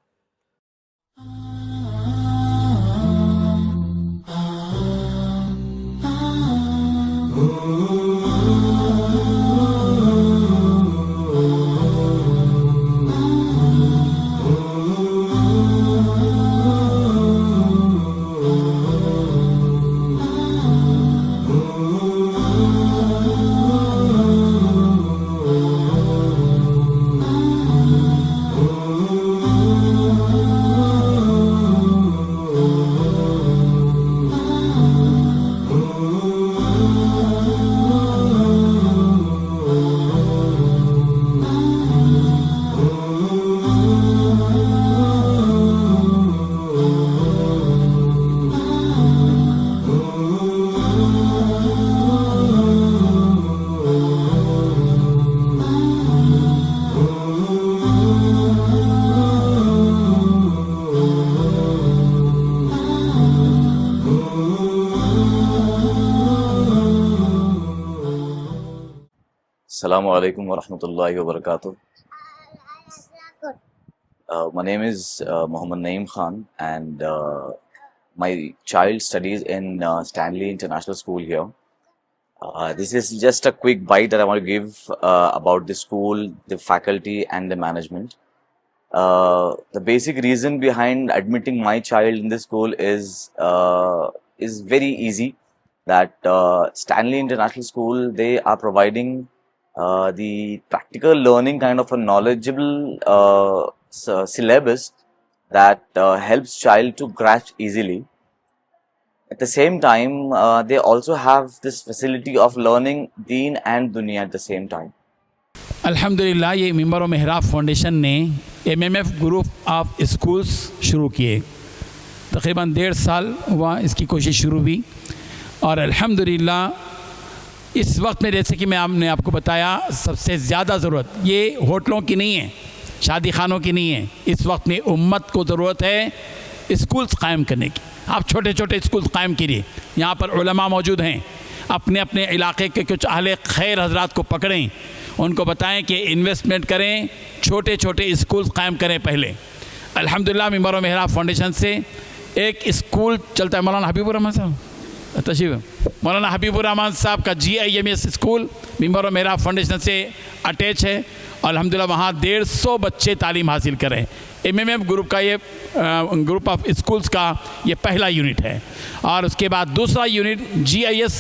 Assalamu alaikum wa rahmatullahi wa barakatuh. My name is Muhammad Naeem Khan, and my child studies in Stanley International School here. This is just a quick bite that I want to give about the school, the faculty and the management. The basic reason behind admitting my child in this school is very easy, that Stanley International School, they are providing the practical learning kind of a knowledgeable syllabus that helps child to grasp easily. At the same time, they also have this facility of learning deen and dunya at the same time. अल्हम्दुलिल्लाह ये member of मेहराब foundation ने MMF group of schools शुरू किए। तकरीबन 1.5 साल हुआ इसकी कोशिश शुरू हुई और अल्हम्दुलिल्लाह इस वक्त में, जैसे कि मैं आपको बताया, सबसे ज़्यादा ज़रूरत ये होटलों की नहीं है, शादी खानों की नहीं है। इस वक्त में उम्मत को ज़रूरत है स्कूल्स कायम करने की। आप छोटे छोटे स्कूल्स कायम कीजिए। यहाँ पर उलमा मौजूद हैं, अपने अपने इलाके के कुछ अहले खैर हजरात को पकड़ें, उनको बताएं कि इन्वेस्टमेंट करें, छोटे छोटे स्कूल्स कायम करें। पहले अल्हम्दुलिल्लाह मेंबर ऑफ मेहराब फाउंडेशन से एक स्कूल चलता है, मौलाना हबीबुर रहमान साहब तशरीफ, मौलाना हबीबुर रहमान साहब का GIS स्कूल मेंबर ऑफ मेहराब फाउंडेशन से अटैच है। अल्हम्दुलिल्लाह वहाँ 150 बच्चे तालीम हासिल करें। MMF ग्रुप का ये ग्रुप ऑफ स्कूल्स का ये पहला यूनिट है। और उसके बाद दूसरा यूनिट GIS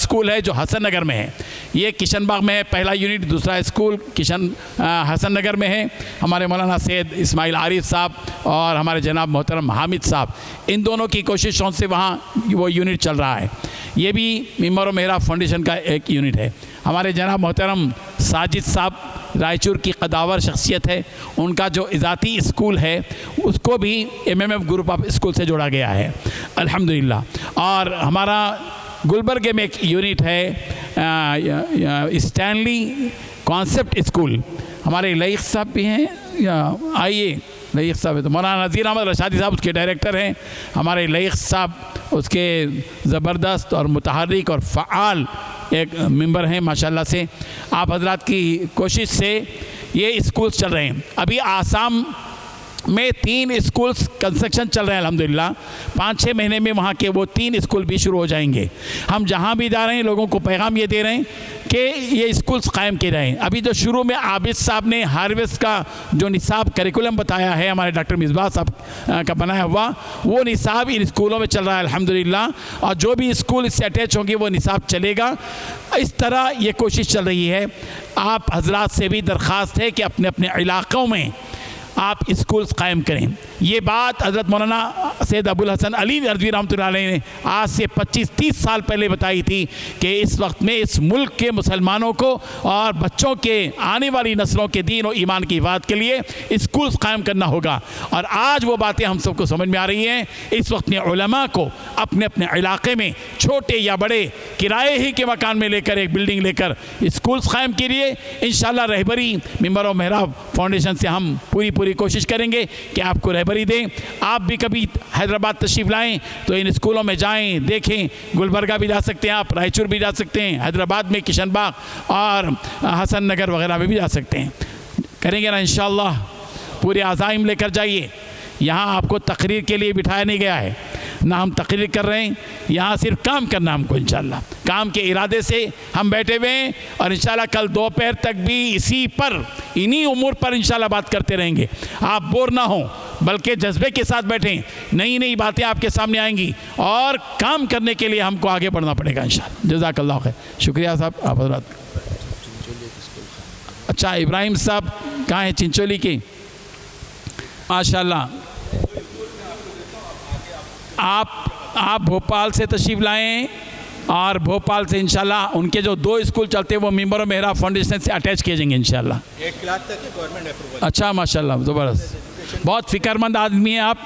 स्कूल है जो हसन नगर में है। ये किशनबाग में है पहला यूनिट, दूसरा स्कूल हसन नगर में है। हमारे मौलाना सैयद इस्माइल आरिफ साहब और हमारे जनाब मोहतरम हामिद साहब, इन दोनों की कोशिशों से वहाँ वो यूनिट चल रहा है। ये भी मेंबर ऑफ मेहराब फाउंडेशन का एक यूनिट है। हमारे जनाब मोहतरम साजिद साहब रायचूर की कदावर शख्सियत है, उनका जो इजाती स्कूल है उसको भी MMF ग्रुप ऑफ स्कूल से जोड़ा गया है अल्हम्दुलिल्लाह। और हमारा गुलबर्गे में एक यूनिट है स्टैनली कॉन्सेप्ट स्कूल। हमारे लईक साहब भी हैं, आइए लईक साहब है तो मौलाना नज़ीर अहमद रशादी साहब उसके डायरेक्टर हैं। हमारे लईक साहब उसके ज़बरदस्त और मुतहर्रिक और फ़आल एक मेंबर हैं माशाल्लाह से। आप हजरात की कोशिश से ये स्कूल्स चल रहे हैं। अभी आसाम में 3 स्कूल्स कंस्ट्रक्शन चल रहे हैं अल्हम्दुलिल्लाह। 5-6 महीने में वहाँ के वो 3 स्कूल भी शुरू हो जाएंगे। हम जहाँ भी जा रहे हैं लोगों को पैगाम ये दे रहे हैं कि ये स्कूल्स कायम किए जाएँ। अभी जो शुरू में आबिद साहब ने हार्वेस्ट का जो निसाब करिकुलम बताया है हमारे डॉक्टर मिसबाह साहब का बनाया हुआ, वो निसाब इन स्कूलों में चल रहा है अल्हम्दुलिल्लाह, और जो भी स्कूल इससे अटैच होंगे वो निसाब चलेगा। इस तरह ये कोशिश चल रही है। आप हजरात से भी दरख्वास्त है कि अपने अपने इलाक़ों में आप स्कूल्स कायम करें। ये बात हज़रत मौलाना सैयद अबुल हसन अली नदवी रहमतुल्लाह अलैह ने आज से 25-30 साल पहले बताई थी कि इस वक्त में इस मुल्क के मुसलमानों को और बच्चों के आने वाली नस्लों के दीन और ईमान की हिफाज़त के लिए स्कूल्स कायम करना होगा। और आज वो बातें हम सबको समझ में आ रही हैं। इस वक्त में उलमा को अपने अपने इलाके में छोटे या बड़े किराए ही के मकान में लेकर एक बिल्डिंग लेकर स्कूल्स कायम कीजिए। इंशाअल्लाह रहबरी मिंबर और मेहराब फाउंडेशन से हम पूरी कोशिश करेंगे कि आपको रहबरी दें। आप भी कभी हैदराबाद तशरीफ़ लाएं तो इन स्कूलों में जाएं, देखें। गुलबर्गा भी जा सकते हैं आप, रायचूर भी जा सकते हैं, हैदराबाद में किशन बाग और हसन नगर वगैरह में भी जा सकते हैं। करेंगे ना इंशाअल्लाह। पूरे आज़ाइम लेकर जाइए। यहाँ आपको तकरीर के लिए बिठाया नहीं गया है, ना हम तकरीर कर रहे हैं, यहाँ सिर्फ काम करना हमको इंशाअल्लाह। काम के इरादे से हम बैठे हुए हैं और इंशाअल्लाह कल दोपहर तक भी इन्हीं उमूर पर इंशाअल्लाह बात करते रहेंगे। आप बोर ना हो, बल्कि जज्बे के साथ बैठें। नई नई बातें आपके सामने आएंगी और काम करने के लिए हमको आगे बढ़ना पड़ेगा इंशाअल्लाह। जज़ाकल्लाह खैर। शुक्रिया साहब आप हज़रात। अच्छा, इब्राहिम साहब कहाँ हैं? चिंचोली के। माशाअल्लाह। आप भोपाल से तशरीफ़ लाएँ और भोपाल से इंशाल्लाह उनके जो 2 स्कूल चलते हैं वो मिंबर और मेहराब फाउंडेशन से अटैच किए जाएंगे इंशाल्लाह। 1 लाख तक गवर्नमेंट अप्रूवल। अच्छा, माशाल्लाह, ज़बरदस्त। बहुत फ़िक्रमंद आदमी हैं आप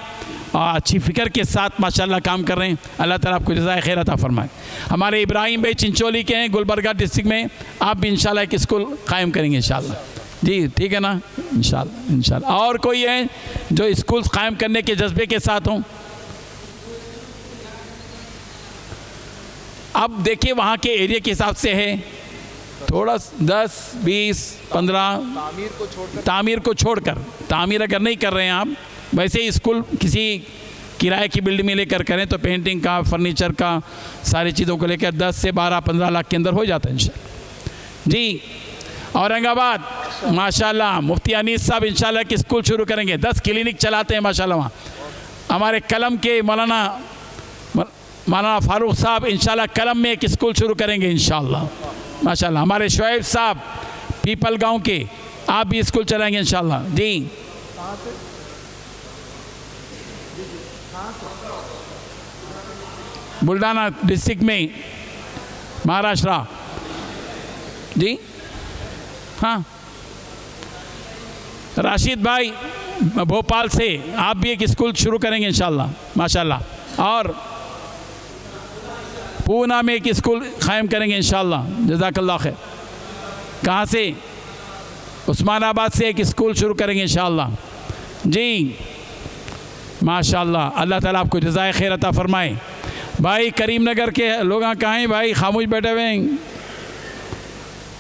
और अच्छी फ़िक्र के साथ माशाल्लाह काम कर रहे हैं। अल्लाह ताला आपको जज़ाए खैर अता फरमाए। हमारे इब्राहिम भाई चिंचोली के हैं, गुलबर्गा डिस्ट्रिक्ट में। आप भी इंशाल्लाह एक स्कूल कायम करेंगे इंशाल्लाह। जी ठीक है ना, इंशाल्लाह। और कोई है जो स्कूल कायम करने के जज्बे के साथ हों? अब देखिए वहाँ के एरिया के हिसाब से है, थोड़ा 10, 20, 15 तामीर को छोड़कर, तामीर अगर नहीं कर रहे हैं आप, वैसे ही स्कूल किसी किराए की बिल्डिंग में लेकर करें तो पेंटिंग का, फर्नीचर का, सारी चीज़ों को लेकर 10 से 12-15 लाख के अंदर हो जाता है इंशाल्लाह। जी, औरंगाबाद माशाल्लाह मुफ्ती अनीस साहब इंशाल्लाह एक स्कूल शुरू करेंगे। 10 क्लिनिक चलाते हैं माशाल्लाह वहाँ। हमारे कलम के मौलाना फारूक साहब इंशाल्लाह कलम में एक स्कूल शुरू करेंगे इंशाल्लाह माशाल्लाह। हमारे शुएब साहब पीपल गांव के, आप भी स्कूल चलाएंगे इंशाल्लाह। जी, बुल्डाना डिस्ट्रिक्ट में, महाराष्ट्र। जी हाँ, राशिद भाई भोपाल से आप भी एक स्कूल शुरू करेंगे इंशाल्लाह माशाल्लाह। और पूना में एक स्कूल कायम करेंगे इंशाल्लाह। जज़ाकल्लाह खैर। कहाँ से? उस्मानाबाद से एक स्कूल शुरू करेंगे इंशाल्लाह। जी माशाल्लाह, अल्लाह ताला आपको जज़ाए खैर अता फरमाए। भाई करीमनगर के लोग कहाँ हैं भाई? खामोश बैठे हुए हैं,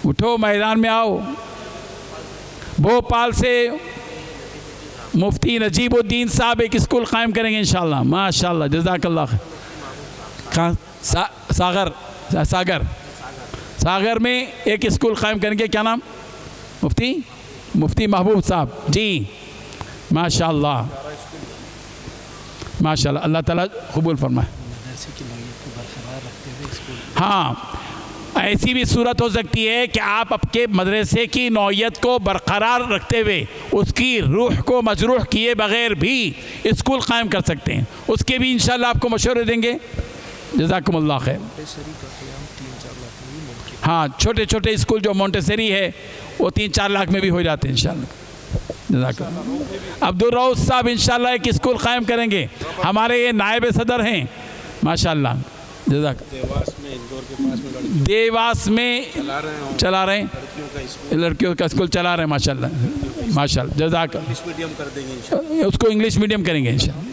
उठो मैदान में आओ। भोपाल से मुफ्ती नजीबुद्दीन साहब एक स्कूल कायम करेंगे इंशाल्लाह माशाल्लाह। जज़ाकल्लाह खैर। कहाँ? सागर में एक स्कूल कायम करेंगे। क्या नाम? मुफ्ती महबूब साहब। जी माशाल्लाह माशाल्लाह, अल्लाह ताला कबूल फरमाए। हाँ, ऐसी भी सूरत हो सकती है कि आप आपके मदरसे की नौयत को बरकरार रखते हुए उसकी रूह को मजरूह किए बगैर भी स्कूल कायम कर सकते हैं। उसके भी इंशाल्लाह आपको मशवरे देंगे। जज़ाकुमुल्लाह खैर। हाँ, छोटे छोटे स्कूल जो मोंटेसरी है वो 3-4 लाख में भी हो जाते हैं इंशाल्लाह। जज़ाकुमुल्लाह। अब्दुल रऊफ साहब इंशाल्लाह एक स्कूल कायम करेंगे। हमारे ये नायब सदर हैं माशाल्लाह। देवास में चला रहे हैं, लड़कियों का स्कूल चला रहे हैं माशाल्लाह माशाल्लाह। जज़ाक उसको इंग्लिश मीडियम करेंगे इंशाल्लाह।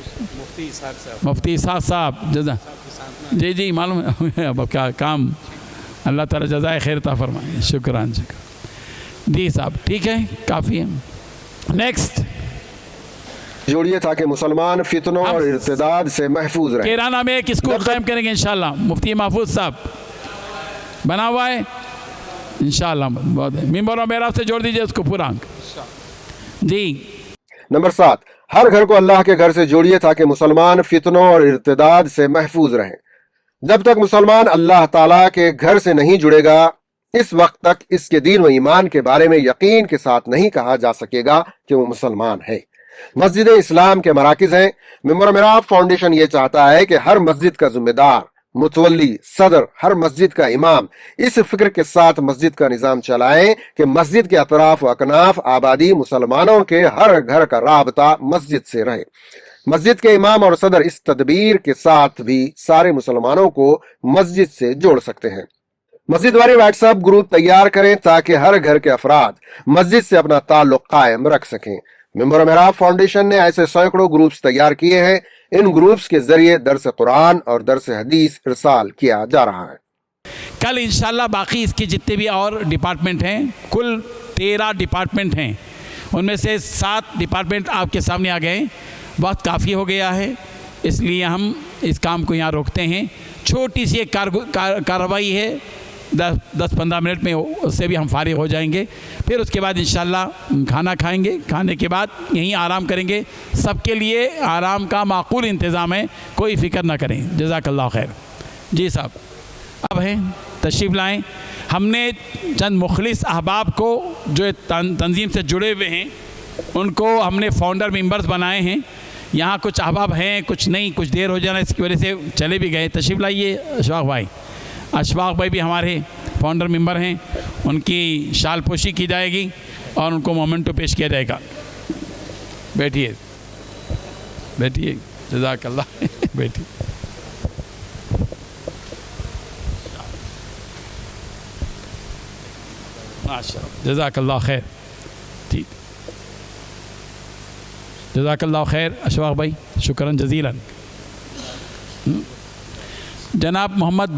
मुफ्ती इसाक साहब जज़ा। जी मालूम है अब क्या काम। अल्लाह ताला जज़ाए खैर अता फरमाए। शुक्रान। जी साहब ठीक है, काफ़ी है। नेक्स्ट जोड़िए ताकि मुसलमान फितनों और इर्तिदाद से महफूज रहें। केराना में एक स्कूल कायम करेंगे इंशाल्लाह, मुफ्ती महफूज साहब बना हुआ है इंशाल्लाह। बहुत मिंबर और मेहराब से जोड़ दीजिए उसको पूरा जी। नंबर 7, हर घर को अल्लाह के घर से जोड़िए ताकि मुसलमान फितनों और इर्तिदाद से महफूज रहें। जब तक मुसलमान अल्लाह ताला के घर से नहीं जुड़ेगा, इस वक्त तक इसके दीन व ईमान के बारे में यकीन के साथ नहीं कहा जा सकेगा कि वो मुसलमान है। मस्जिद इस्लाम के मराकिज हैं। मिंबर मेहराब फाउंडेशन ये चाहता है कि हर मस्जिद का जिम्मेदार, मुतवल्ली, सदर, हर मस्जिद का इमाम इस फिक्र के साथ मस्जिद का निज़ाम चलाएं कि मस्जिद के अतराफ व अकनाफ आबादी मुसलमानों के हर घर का राबता मस्जिद से रहे। मस्जिद के इमाम और सदर इस तदबीर के साथ भी सारे मुसलमानों को मस्जिद से जोड़ सकते हैं। मस्जिद वाले व्हाट्सएप ग्रुप तैयार करें ताकि हर घर के अफराद मस्जिद से अपना ताल्लुक कायम रख सकें। मिंबर मेहराब फाउंडेशन ने ऐसे सैकड़ों ग्रुप्स तैयार किए हैं। इन ग्रुप्स के जरिए दर्स कुरान और दर्स हदीस इरसाल किया जा रहा है। कल इंशाल्लाह बाकी इसके जितने भी और डिपार्टमेंट हैं, कुल 13 डिपार्टमेंट हैं, उनमें से 7 डिपार्टमेंट आपके सामने आ गए। वक्त काफ़ी हो गया है, इसलिए हम इस काम को यहाँ रोकते हैं। छोटी सी एक कार्रवाई है, 10-15 मिनट में उससे भी हम फारिग हो जाएंगे। फिर उसके बाद इंशाल्लाह खाना खाएंगे, खाने के बाद यहीं आराम करेंगे। सबके लिए आराम का माकूल इंतज़ाम है, कोई फ़िक्र ना करें। जज़ाकल्लाह खैर। जी साहब अब हैं, तशरीफ़ लाएँ। हमने चंद मुखलिस अहबाब को जो तंजीम से जुड़े हुए हैं उनको हमने फाउंडर मेंबर्स बनाए हैं। यहाँ कुछ अहबाब हैं, कुछ नहीं, कुछ देर हो जाना इसकी वजह से चले भी गए। तशरीफ़ लाइए अशफाक भाई। अशफाक भाई भी हमारे फाउंडर मेंबर हैं, उनकी शाल पोशी की जाएगी और उनको मोमेंटो पेश किया जाएगा। बैठिए बैठिए, जज़ाकल्लाह बैठिए। माशाअल्लाह, जज़ाकल्लाह खैर। ठीक, जज़ाकल्लाह खैर अशफाक भाई, शुक्रन जज़ीलन। जनाब मोहम्मद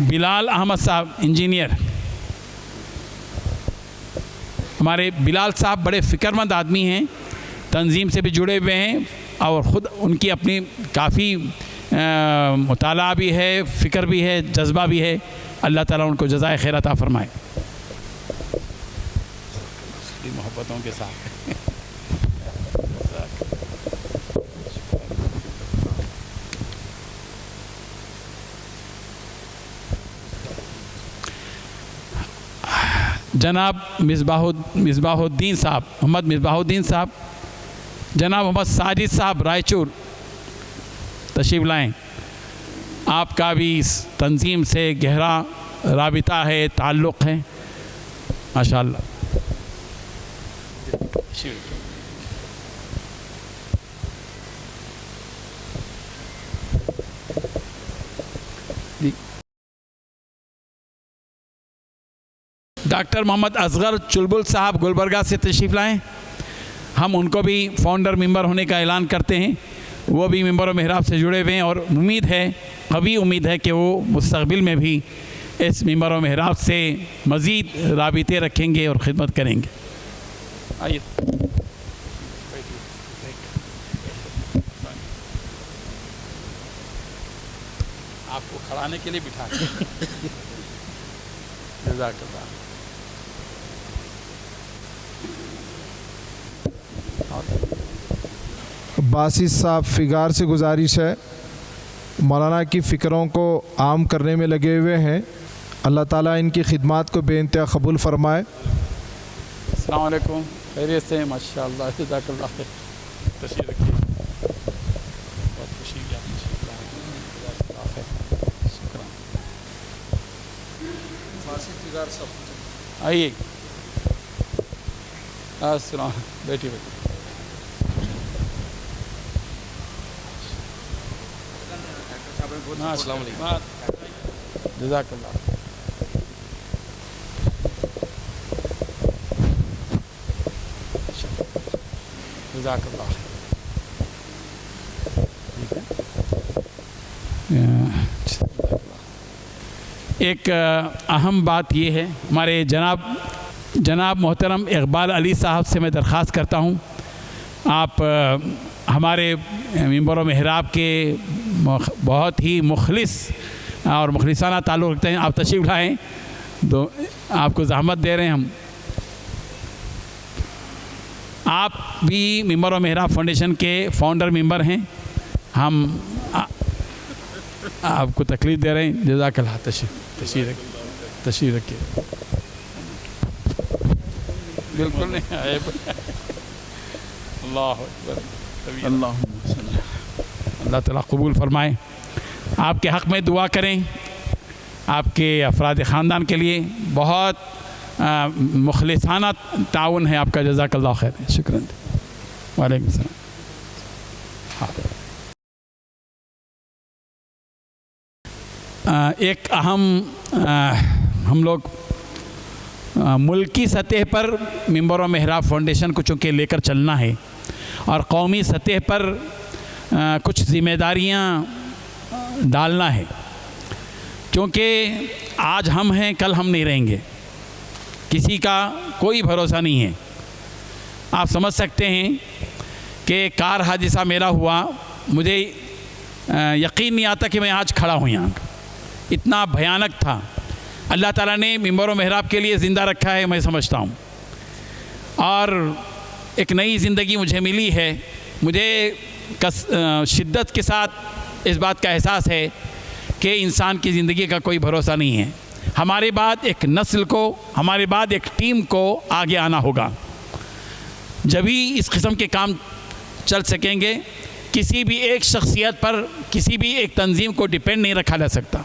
बिलाल अहमद साहब इंजीनियर, हमारे बिलाल साहब बड़े फ़िक्रमंद आदमी हैं, तंजीम से भी जुड़े हुए हैं और ख़ुद उनकी अपनी काफ़ी मुताला भी है, फ़िक्र भी है, जज्बा भी है। अल्लाह ताला उनको जज़ाए खैर अता फ़रमाए मोहब्बतों के साथ। जनाब मिसबाहुद्दीन साहब, मोहम्मद मिसबाहुद्दीन साहब, जनाब मोहम्मद साजिद साहब रायचूर, तशरीफ़ लाएँ। आपका भी इस तंजीम से गहरा राबिता है, ताल्लुक़ है, माशाअल्लाह। डॉक्टर मोहम्मद असगर चुलबुल साहब गुलबर्गा से तशरीफ़ लाएँ। हम उनको भी फाउंडर मेंबर होने का ऐलान करते हैं। वो भी मेंबर और मेहराब से जुड़े हुए हैं और उम्मीद है, कभी उम्मीद है कि वो मुस्तक़बिल में भी इस मेंबर और मेहराब से मज़ीद राबिते रखेंगे और ख़िदमत करेंगे। आइए आपको खड़ाने के लिए बिठा जज़ाकल्लाह। बासित साहब फिगार से गुजारिश है, मौलाना की फ़िक्रों को आम करने में लगे हुए हैं। अल्लाह ताला इनकी खिदमत को बेइंतहा कबूल फरमाए। अस्सलाम वालेकुम, खैरियत से? माशाअल्लाह, जज़ाकल्लाह खैर। तशरीफ़ रखिए, बहुत खुशी हुई आपने तशरीफ़ लाए, जज़ाकल्लाह खैर, शुक्रान। फिगार सब आइए, अस्सलाम, बैठिए बैठिए। जज़ाकल्लाह। जज़ाकल्लाह। एक अहम बात ये है, हमारे जनाब मोहतरम इकबाल अली साहब से मैं दरख्वास्त करता हूँ, आप हमारे मेंबर व महराब के बहुत ही मुखलिस और मुखलिसाना ताल्लुक़ रखते हैं, आप तशरीफ़ लाएँ, तो आपको ज़हमत दे रहे हैं हम। आप भी मेंबर व महराब फाउंडेशन के फाउंडर मेंबर हैं, हम आपको तकलीफ़ दे रहे हैं। जज़ाकल्लाह। तशरीफ़ रखिए। बिल्कुल नहीं आए। अल्लाह अकबर। अल्लाह ताला कबूल फरमाए। आपके हक़ में दुआ करें, आपके अफराद ख़ानदान के लिए बहुत मुखलिसाना ताउन है आपका। जज़ाकल्लाह खैर। शुक्रिया। वालेकुम सलाम। एक अहम हम लोग मुल्की सतह पर मेंबर व महराब फाउंडेशन को चूँकि लेकर चलना है और कौमी सतह पर कुछ ज़िम्मेदारियाँ डालना है, क्योंकि आज हम हैं, कल हम नहीं रहेंगे, किसी का कोई भरोसा नहीं है। आप समझ सकते हैं कि कार हादसा मेरा हुआ, मुझे यकीन नहीं आता कि मैं आज खड़ा हूँ यहाँ, इतना भयानक था। अल्लाह ताला ने मेंबर व महराब के लिए ज़िंदा रखा है, मैं समझता हूँ, और एक नई ज़िंदगी मुझे मिली है। मुझे शिद्दत के साथ इस बात का एहसास है कि इंसान की ज़िंदगी का कोई भरोसा नहीं है। हमारे बाद एक नस्ल को, हमारे बाद एक टीम को आगे आना होगा, जब ही इस किस्म के काम चल सकेंगे। किसी भी एक शख्सियत पर, किसी भी एक तंजीम को डिपेंड नहीं रखा जा सकता।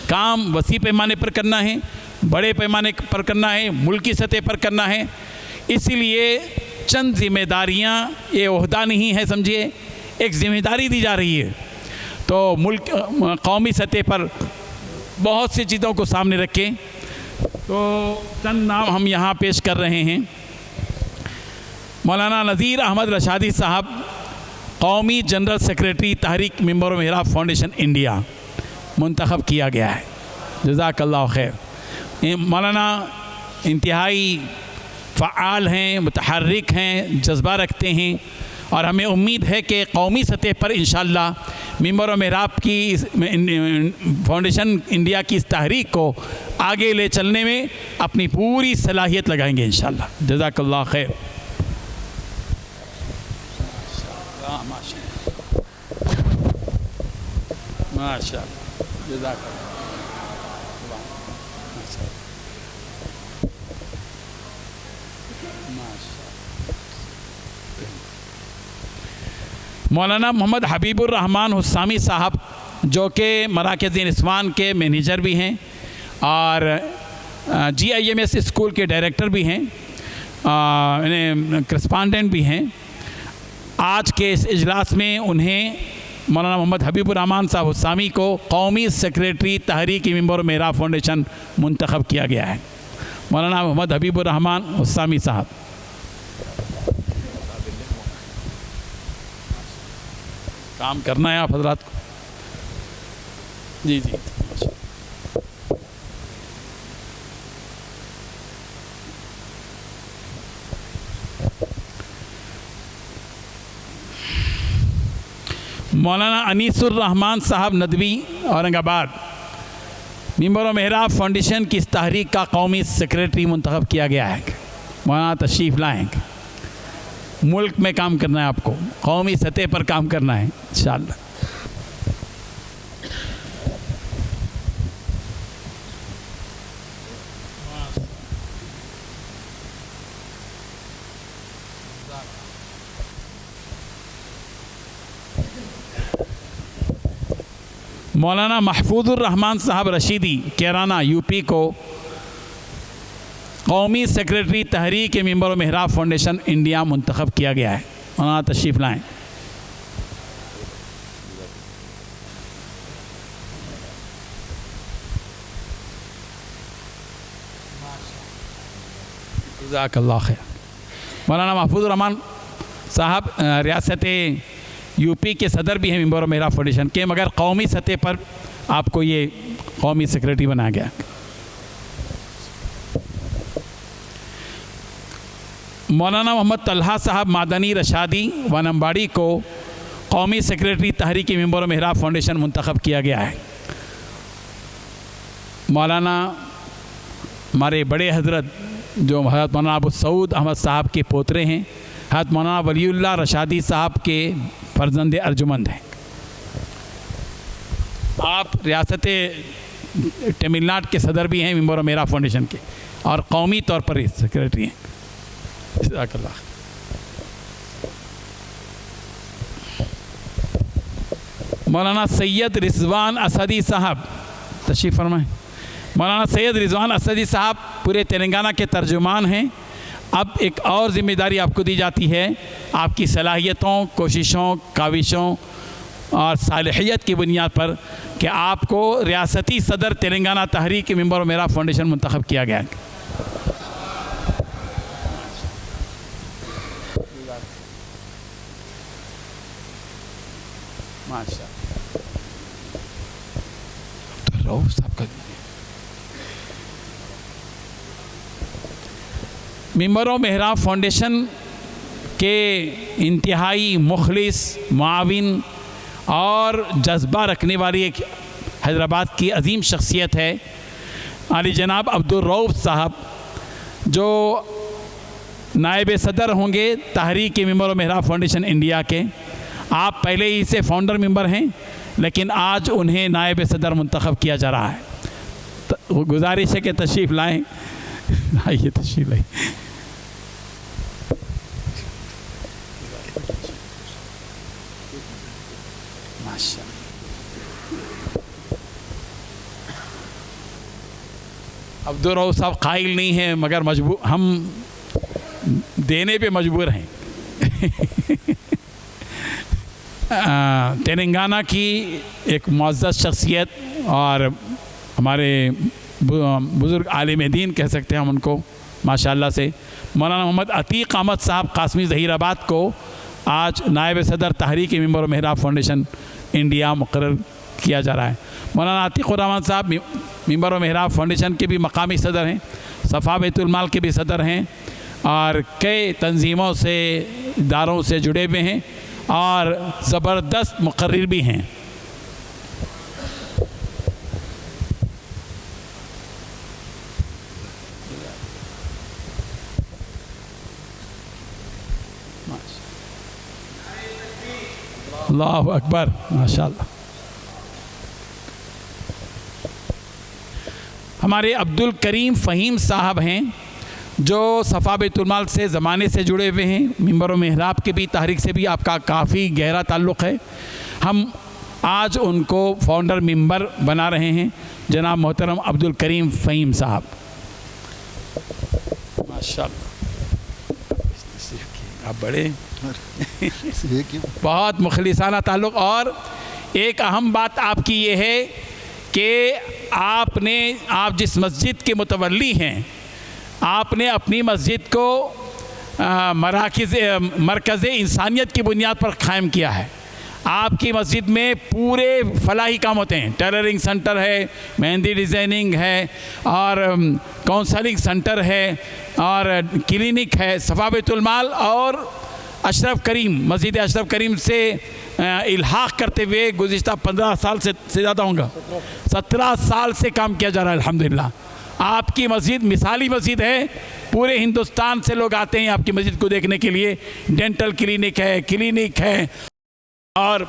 काम वसी पैमाने पर करना है, बड़े पैमाने पर करना है, मुल्की सतह पर करना है। इसीलिए चंद ज़िम्मेदारियाँ, ये ओहदा नहीं है, समझिए, एक ज़िम्मेदारी दी जा रही है। तो मुल्क कौमी सतह पर बहुत सी चीज़ों को सामने रखें। तो चंद नाम हम यहाँ पेश कर रहे हैं। मौलाना नज़ीर अहमद रशादी साहब, कौमी जनरल सेक्रेटरी तहरीक मेंबर व महराब फाउंडेशन इंडिया, मुंतखब किया गया है। जज़ाकल्लाह खैर। मौलाना इंतहाई फ़आल हैं, मुतहर्रिक हैं, जज्बा रखते हैं, और हमें उम्मीद है कि कौमी सतह पर इंशाअल्लाह मेंबर व महराब की फाउंडेशन इंडिया की इस तहरीक को आगे ले चलने में अपनी पूरी सलाहियत लगाएंगे इंशाअल्लाह। जज़ाकल्लाह खैर। माशाअल्लाह। मौलाना मोहम्मद हबीबुर रहमान हुस्सामी साहब, जो कि मराकज़ निस्वान के मैनेजर भी हैं और GIMS स्कूल के डायरेक्टर भी हैं, करस्पॉन्डेंट भी हैं, आज के इस इजलास में उन्हें मौलाना मोहम्मद हबीबुर रहमान साहब हुस्सामी को कौमी सेक्रेटरी तहरीक मेंबर महराब फाउंडेशन मुंतखब किया गया है। मौलाना मोहम्मद हबीबुर रहमान हुस्सामी साहब। काम करना है आप हजरात को। जी जी। मौलाना अनीसुर रहमान साहब नदवी, औरंगाबाद, मेंबर व महराब फाउंडेशन की इस तहरीक का कौमी सेक्रेटरी मुंतखब किया गया है। मौलाना तशरीफ़ लाएँ। मुल्क में काम करना है आपको, कौमी सतह पर काम करना है इंशाअल्लाह। मौलाना महफूजुर रहमान साहब रशीदी, कैराना, यूपी को कौमी सेक्रेटरी तहरीक मेंबर व महराब फाउंडेशन इंडिया मुंतखब किया गया है। मौलाना तशरीफ़ लाएँ। जज़ाकल्लाह खैर। मौलाना महफूजुर रहमान साहब रियासत यूपी के सदर भी हैं मेंबर महराब फाउंडेशन के, मगर कौमी सतह पर आपको ये कौमी सेक्रेटरी बनाया गया। मौलाना मोहम्मद तलहा साहब मादनी रशादी वानम्बाड़ी को कौमी सेक्रेटरी तहरीक मिंबर मेहराब फाउंडेशन मुंतखब किया गया है। मौलाना हमारे बड़े हज़रत जो हज़रत मौलाना अबू सऊद अहमद साहब के पोतरे हैं, हज़रत मौलाना वलीउल्लाह रशादी साहब के फर्जंद अर्जुमंद हैं। आप रियासत तमिलनाडु के सदर भी हैं मिंबर मेहराब फाउंडेशन के, और कौमी तौर पर सेक्रेटरी हैं। जज़ाकल्लाह। मौलाना सैयद रिजवान असदी साहब तशरीफ़ फरमाएं। मौलाना सैयद रिजवान असदी साहब पूरे तेलंगाना के तर्जुमान हैं। अब एक और ज़िम्मेदारी आपको दी जाती है, आपकी सलाहियतों, कोशिशों, काविशों और सालिहियत की बुनियाद पर कि आपको रियासती सदर तेलंगाना तहरीक मिंबर मेहराब फाउंडेशन मुंतखब किया गया है। माशा मिंबर मेहराब फाउंडेशन के इंतहाई मुखलिस, मुआविन और जज्बा रखने वाली एक हैदराबाद की अजीम शख्सियत है आली जनाब अब्दुल रऊफ साहब, जो नायब सदर होंगे तहरीक मिंबर मेहराब फाउंडेशन इंडिया के। आप पहले ही से फाउंडर मेंबर हैं, लेकिन आज उन्हें नायब सदर मुंतखब किया जा रहा है। तो गुजारिश है कि तशरीफ़ लाएँ। आइए तशरीफ़ लाइए। अब्दुल रऊफ साहब कायल नहीं हैं, मगर मजबूर, हम देने पे मजबूर हैं। तेलंगाना की एक मुअज़्ज़ज़ शख्सियत और हमारे बुज़ुर्ग आलिम दीन कह सकते हैं हम उनको माशाअल्लाह से, मौलाना मोहम्मद अतीक़ अहमद साहब कासमी ज़हीराबाद को आज नायब सदर तहरीक मिंबर मेहराब फाउंडेशन इंडिया मुकर्रर किया जा रहा है। मौलाना अतीक़ुर रहमान साहब मिंबर मेहराब फाउंडेशन के भी मकामी सदर हैं, सफ़ा बैतुल माल के भी सदर हैं, और कई तंजीमों से, इदारों से जुड़े हुए हैं और ज़बरदस्त मुकर्रिर भी हैं। अल्लाहु अकबर, माशाअल्लाह। हमारे अब्दुल करीम फ़हीम साहब हैं, जो सफ़ा बैतुल माल से ज़माने से जुड़े हुए हैं। मिंबर मेहराब के भी तहरीक से भी आपका काफ़ी गहरा ताल्लुक़ है। हम आज उनको फाउंडर मेंबर बना रहे हैं, जनाब मोहतरम अब्दुल करीम फ़हीम साहब। माशाअल्लाह, आप बड़े बहुत मुखलिसाना ताल्लुक़। और एक अहम बात आपकी ये है कि आप जिस मस्जिद के मुतवल्ली हैं, आपने अपनी मस्जिद को मरकज़ इंसानियत की बुनियाद पर क़ायम किया है। आपकी मस्जिद में पूरे फलाही काम होते हैं। टेलरिंग सेंटर है, मेहंदी डिज़ाइनिंग है, और काउंसलिंग सेंटर है, और क्लिनिक है। सफ़ा बैतुल माल और अशरफ करीम, मस्जिद अशरफ करीम से इल्हाक़ करते हुए गुज़िश्ता 15 साल से ज़्यादा होगा, 17 साल से काम किया जा रहा है अल्हम्दुलिल्लाह। आपकी मस्जिद मिसाली मस्जिद है, पूरे हिंदुस्तान से लोग आते हैं आपकी मस्जिद को देखने के लिए। डेंटल क्लिनिक है और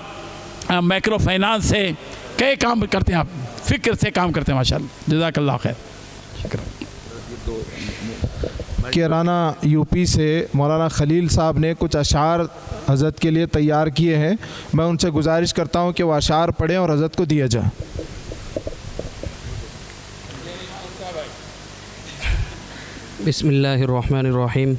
माइक्रो फाइनेंस है, कई काम करते हैं आप, फ़िक्र से काम करते हैं माशाअल्लाह। जज़ाकल्लाह खैर। केराना यूपी से मौलाना खलील साहब ने कुछ अशार हज़रत के लिए तैयार किए हैं। मैं उनसे गुजारिश करता हूं कि वो अशार पढ़ें और हज़रत को दिया जाए। बिस्मिल्लाहिर्रहमानिर्रहीम।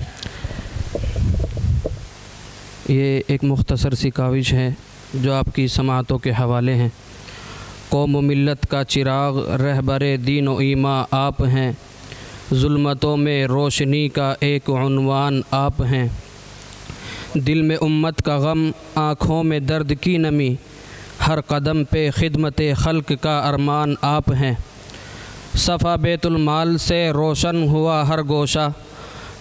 ये एक मुख्तसर सी काविश है जो आपकी समाअतों के हवाले हैं। कौम व मिल्लत का चिराग रहबरे दीन व ईमा आप हैं, ज़ुल्मतों में रोशनी का एक उन्वान आप हैं। दिल में उम्मत का गम, आँखों में दर्द की नमी, हर कदम पे खिदमत खल्क का अरमान आप हैं। सफ़ा बैतुल माल से रोशन हुआ हर गोशा,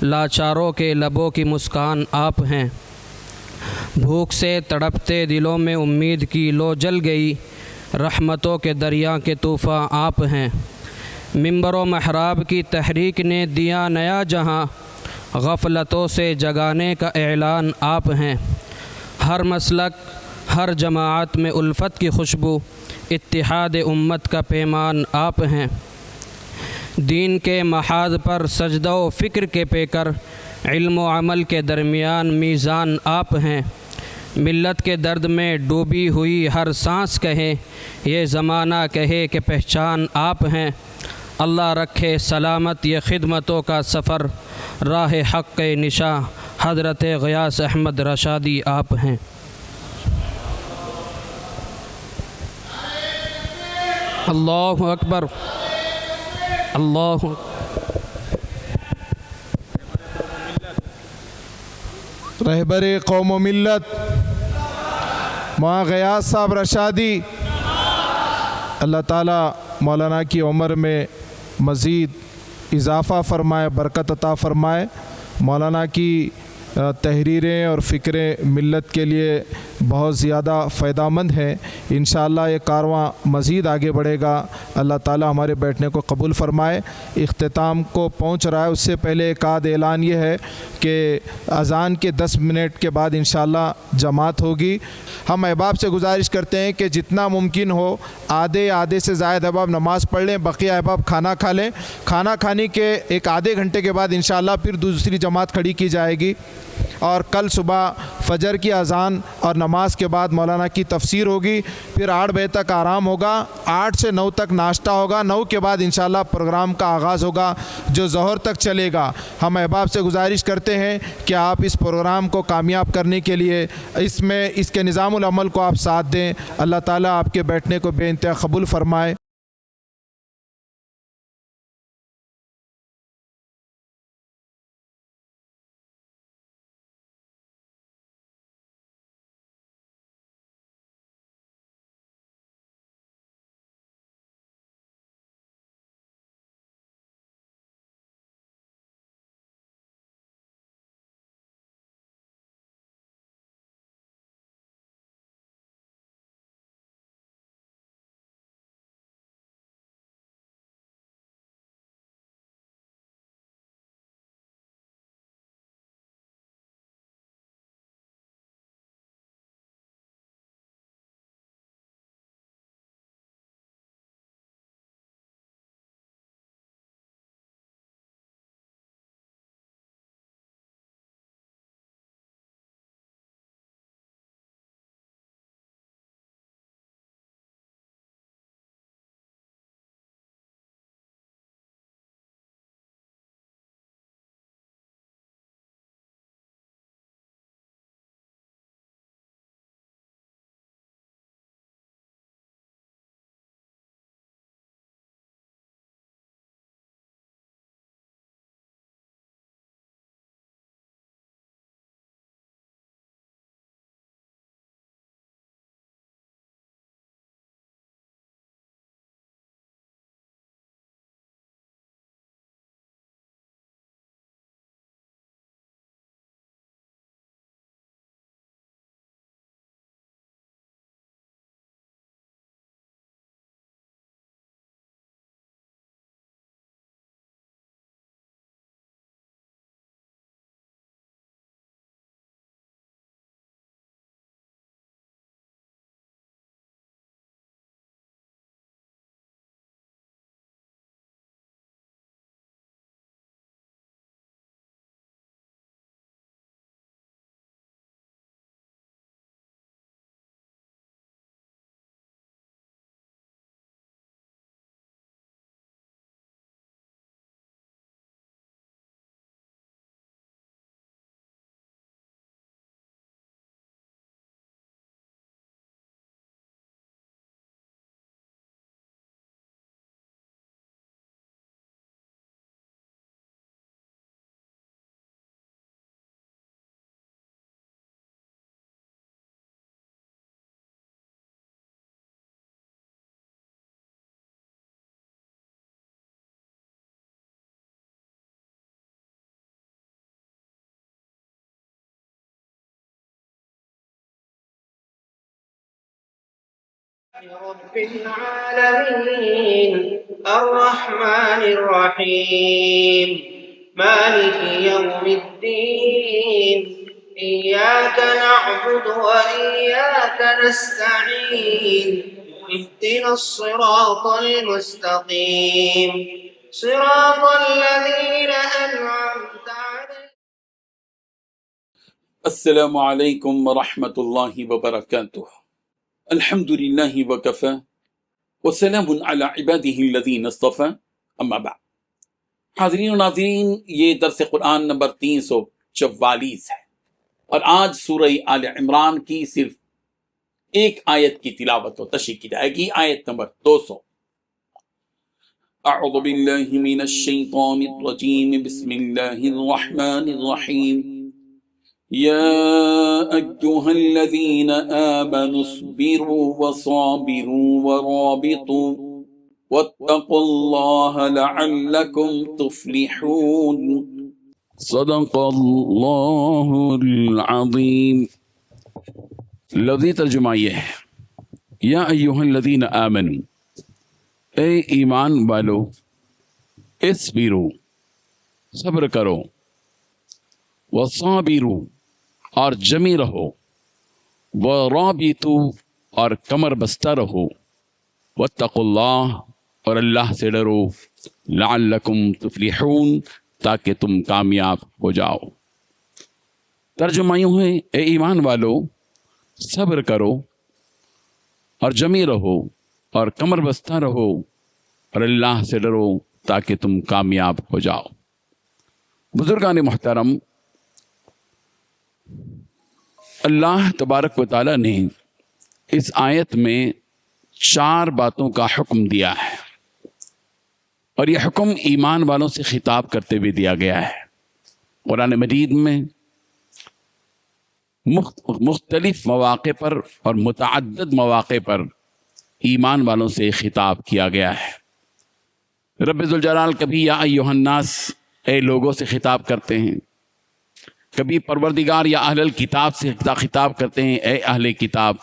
लाचारों के लबों की मुस्कान आप हैं। بھوک سے تڑپتے دلوں میں امید کی لو جل گئی، رحمتوں کے دریا کے طوفاں آپ ہیں۔ منبر و محراب کی تحریک نے دیا نیا جہاں، غفلتوں سے جگانے کا اعلان آپ ہیں۔ ہر مسلک ہر جماعت میں الفت کی خوشبو، اتحاد امت کا پیمان آپ ہیں۔ دین کے محاذ پر سجدہ و فکر کے پیکر، علم و عمل کے درمیان میزان آپ ہیں۔ ملت کے درد میں ڈوبی ہوئی ہر سانس کہے، یہ زمانہ کہے کہ پہچان آپ ہیں۔ اللہ رکھے سلامت یہ خدمتوں کا سفر، راہ حق کے نشاں حضرت غیاث احمد رشادی آپ ہیں۔ اللہ اکبر، اللہ رہبر قوم و ملت مولانا غیاث صاحب رشادی، اللہ تعالیٰ مولانا کی عمر میں مزید اضافہ فرمائے، برکت عطا فرمائے۔ مولانا کی تحریریں اور فکریں ملت کے لیے بہت زیادہ فائدہ مند ہیں۔ انشاءاللہ یہ کارواں مزید آگے بڑھے گا۔ اللہ تعالیٰ ہمارے بیٹھنے کو قبول فرمائے۔ اختتام کو پہنچ رہا ہے، اس سے پہلے ایک آدھ اعلان یہ ہے کہ اذان کے 10 منٹ کے بعد انشاءاللہ جماعت ہوگی۔ ہم احباب سے گزارش کرتے ہیں کہ جتنا ممکن ہو آدھے سے زائد احباب نماز پڑھ لیں، بقیہ احباب کھانا کھا لیں۔ کھانا کھانے کے ایک آدھے گھنٹے کے بعد انشاءاللہ پھر دوسری جماعت کھڑی کی جائے گی، اور کل صبح فجر کی اذان اور نماز کے بعد مولانا کی تفسیر ہوگی۔ پھر 8 بجے تک آرام ہوگا، 8 سے 9 تک ناشتہ ہوگا، 9 کے بعد انشاءاللہ پروگرام کا آغاز ہوگا جو ظہر تک چلے گا۔ ہم احباب سے گزارش کرتے ہیں کہ آپ اس پروگرام کو کامیاب کرنے کے لیے اس کے نظام العمل کو آپ ساتھ دیں۔ اللہ تعالیٰ آپ کے بیٹھنے کو بے انتہا قبول فرمائے۔ رب العالمين الرحمن الرحيم مالك يوم الدين إياك نعبد وإياك نستعين اهدنا الصراط المستقيم صراط الذين أنعمت عليهم. السلام علیکم ورحمۃ اللہ وبرکاتہ. الحمد للہ وکفى وسلام علی عباده الذین اصطفى اما بعد. حاضرین و ناظرین، یہ درس قرآن نمبر 344 ہے اور آج سورہ آل عمران کی صرف ایک آیت کی تلاوت و تشریح کی جائے گی، آیت نمبر 200. اعوذ باللہ من الشیطان الرجیم، بسم اللہ الرحمن الرحیم. يا أيها الذين آمنوا اصبروا وصابروا ورابطوا واتقوا الله لعلكم تفلحون. صدق اللہ العظیم. لفظی ترجمہ یہ ہے، یا ایها الذین آمنوا، اے ایمان والو، اصبروا، صبر کرو، وصابروا، اور جمی رہو، ورابطوا، اور کمر بستہ رہو، واتقوا اللہ، اور اللہ سے ڈرو، لعلکم تفلحون، تاکہ تم کامیاب ہو جاؤ. ترجمہ یوں ہے، اے ایمان والو، صبر کرو اور جمی رہو اور کمر بستہ رہو اور اللہ سے ڈرو تاکہ تم کامیاب ہو جاؤ. بزرگان محترم، اللہ تبارک و تعالیٰ نے اس آیت میں 4 باتوں کا حکم دیا ہے اور یہ حکم ایمان والوں سے خطاب کرتے ہوئے دیا گیا ہے. قرآن مجید میں مختلف مواقع پر اور متعدد مواقع پر ایمان والوں سے خطاب کیا گیا ہے. رب ذوالجلال کبھی یا ایھا الناس، اے لوگوں سے خطاب کرتے ہیں، کبھی پروردگار یا اہل الکتاب سے خطاب کرتے ہیں، اے اہل کتاب،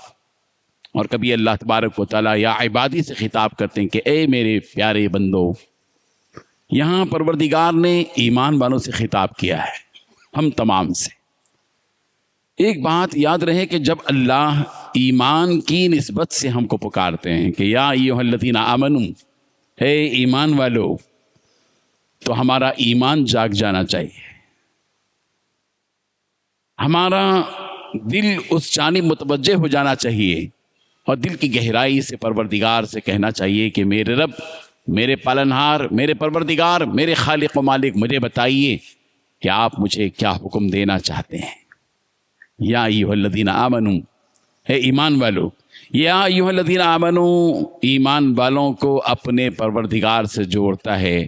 اور کبھی اللہ تبارک و تعالیٰ یا عبادی سے خطاب کرتے ہیں کہ اے میرے پیارے بندو. یہاں پروردگار نے ایمان والوں سے خطاب کیا ہے، ہم تمام سے. ایک بات یاد رہے کہ جب اللہ ایمان کی نسبت سے ہم کو پکارتے ہیں کہ یا ایھا الذین آمنوا، اے ایمان والو، تو ہمارا ایمان جاگ جانا چاہیے، ہمارا دل اس جانب متوجہ ہو جانا چاہیے اور دل کی گہرائی سے پروردگار سے کہنا چاہیے کہ میرے رب، میرے پالنہار، میرے پروردگار، میرے خالق و مالک، مجھے بتائیے کہ آپ مجھے کیا حکم دینا چاہتے ہیں. یا ایھا الذین آمنوا، اے ایمان والو. یا ایھا الذین آمنوا ایمان والوں کو اپنے پروردگار سے جوڑتا ہے.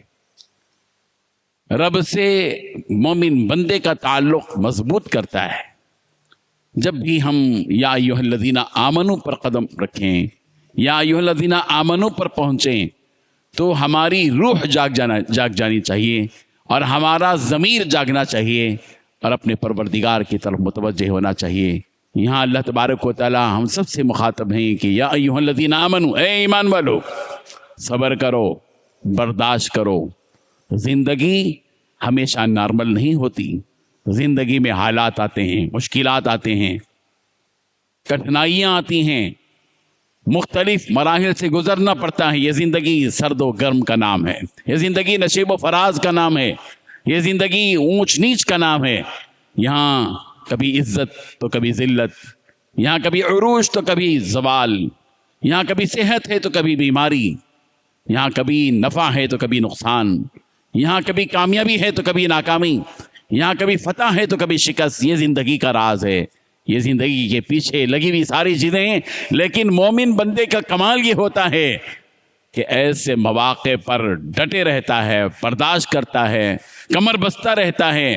رب سے مومن بندے کا تعلق مضبوط کرتا ہے. جب بھی ہم یا ایھا الذین آمنوا پر قدم رکھیں، یا ایھا الذین آمنوا پر پہنچیں، تو ہماری روح جاگ جانی چاہیے اور ہمارا ضمیر جاگنا چاہیے اور اپنے پروردگار کی طرف متوجہ ہونا چاہیے. یہاں اللہ تبارک و تعالی ہم سب سے مخاطب ہیں کہ یا ایھا الذین آمنوا، اے ایمان والو، صبر کرو، برداشت کرو. زندگی ہمیشہ نارمل نہیں ہوتی، زندگی میں حالات آتے ہیں، مشکلات آتے ہیں، کٹھنائیاں آتی ہیں، مختلف مراحل سے گزرنا پڑتا ہے. یہ زندگی سرد و گرم کا نام ہے، یہ زندگی نشیب و فراز کا نام ہے، یہ زندگی اونچ نیچ کا نام ہے. یہاں کبھی عزت تو کبھی ذلت، یہاں کبھی عروج تو کبھی زوال، یہاں کبھی صحت ہے تو کبھی بیماری، یہاں کبھی نفع ہے تو کبھی نقصان، یہاں کبھی کامیابی ہے تو کبھی ناکامی، یہاں کبھی فتح ہے تو کبھی شکست. یہ زندگی کا راز ہے، یہ زندگی کے پیچھے لگی ہوئی ساری چیزیں ہیں. لیکن مومن بندے کا کمال یہ ہوتا ہے کہ ایسے مواقع پر ڈٹے رہتا ہے، برداشت کرتا ہے، کمر بستہ رہتا ہے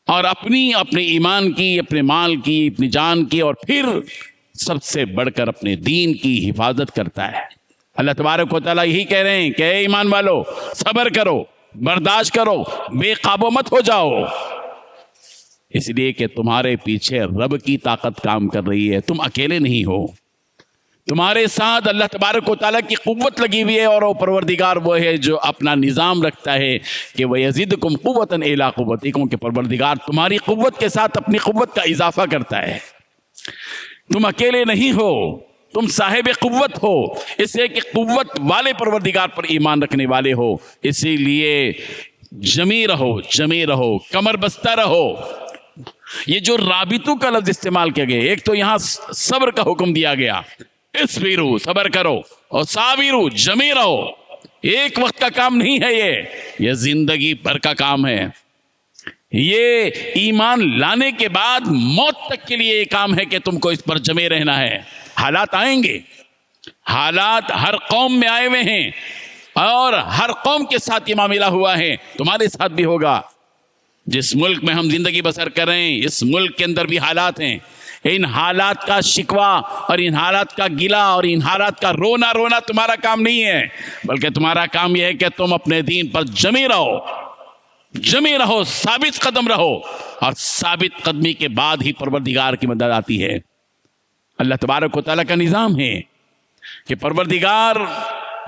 اور اپنے ایمان کی، اپنے مال کی، اپنی جان کی اور پھر سب سے بڑھ کر اپنے دین کی حفاظت کرتا ہے. اللہ تبارک و تعالیٰ یہی کہہ رہے ہیں کہ اے ایمان والو، صبر کرو، برداشت کرو، بے قابو مت ہو جاؤ، اس لیے کہ تمہارے پیچھے رب کی طاقت کام کر رہی ہے. تم اکیلے نہیں ہو، تمہارے ساتھ اللہ تبارک و تعالیٰ کی قوت لگی ہوئی ہے، اور وہ پروردگار وہ ہے جو اپنا نظام رکھتا ہے کہ وَيَزِدْكُمْ قُوَّةً إِلَىٰ قُوَّتِكُمْ، کہ پروردگار تمہاری قوت کے ساتھ اپنی قوت کا اضافہ کرتا ہے. تم اکیلے نہیں ہو، تم صاحب قوت ہو، اس لیے کہ قوت والے پروردگار پر ایمان رکھنے والے ہو. اسی لیے جمی رہو، کمر بستہ رہو. یہ جو رابطوں کا لفظ استعمال کیا گیا، ایک تو یہاں صبر کا حکم دیا گیا، اصبروا، صبر کرو، اور صابروا، جمی رہو. ایک وقت کا کام نہیں ہے، یہ زندگی بھر کا کام ہے. یہ ایمان لانے کے بعد موت تک کے لیے یہ کام ہے کہ تم کو اس پر جمے رہنا ہے. حالات آئیں گے، حالات ہر قوم میں آئے ہوئے ہیں، اور ہر قوم کے ساتھ یہ معاملہ ہوا ہے، تمہارے ساتھ بھی ہوگا. جس ملک میں ہم زندگی بسر کر رہے ہیں، اس ملک کے اندر بھی حالات ہیں. ان حالات کا شکوہ اور ان حالات کا گلہ اور ان حالات کا رونا تمہارا کام نہیں ہے، بلکہ تمہارا کام یہ ہے کہ تم اپنے دین پر جمے رہو، ثابت قدم رہو. اور ثابت قدمی کے بعد ہی پروردگار کی مدد آتی ہے. اللہ تبارک و تعالیٰ کا نظام ہے کہ پروردگار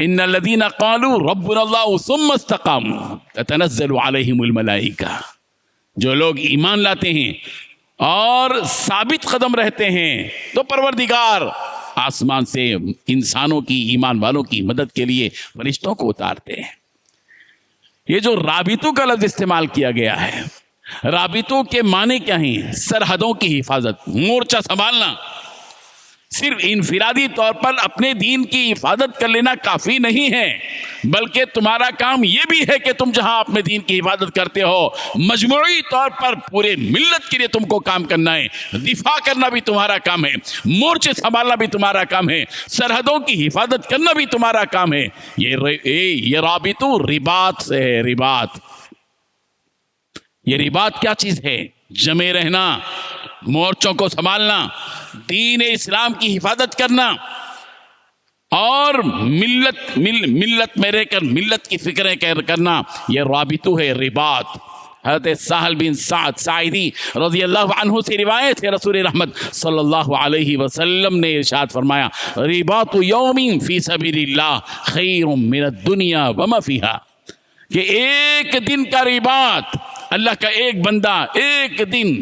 ان الذین قالوا ربنا اللہ ثم استقاموا تتنزل علیہم الملائکہ، جو لوگ ایمان لاتے ہیں اور ثابت قدم رہتے ہیں تو پروردگار آسمان سے انسانوں کی، ایمان والوں کی مدد کے لیے فرشتوں کو اتارتے ہیں. یہ جو رابطوں کا لفظ استعمال کیا گیا ہے، رابطوں کے معنی کیا ہیں؟ سرحدوں کی حفاظت، مورچہ سنبھالنا. صرف انفرادی طور پر اپنے دین کی حفاظت کر لینا کافی نہیں ہے، بلکہ تمہارا کام یہ بھی ہے کہ تم جہاں اپنے دین کی حفاظت کرتے ہو، مجموعی طور پر پورے ملت کے لیے تم کو کام کرنا ہے. دفاع کرنا بھی تمہارا کام ہے، مورچے سنبھالنا بھی تمہارا کام ہے، سرحدوں کی حفاظت کرنا بھی تمہارا کام ہے. یہ رابطوں رباط سے ہے. یہ رباط کیا چیز ہے؟ جمے رہنا، مورچوں کو سنبھالنا، دین اسلام کی حفاظت کرنا، اور ملت میں رہ کر ملت کی فکریں کرنا. یہ رابطو ہے، رباط. حضرت سہل بن سعد ساعدی رضی اللہ عنہ سے روایت ہے، رسول رحمت صلی اللہ علیہ وسلم نے ارشاد فرمایا، رباط یوم فی سبیل اللہ خیر من الدنیا وما فیہا، کہ ایک دن کا رباط، اللہ کا ایک بندہ ایک دن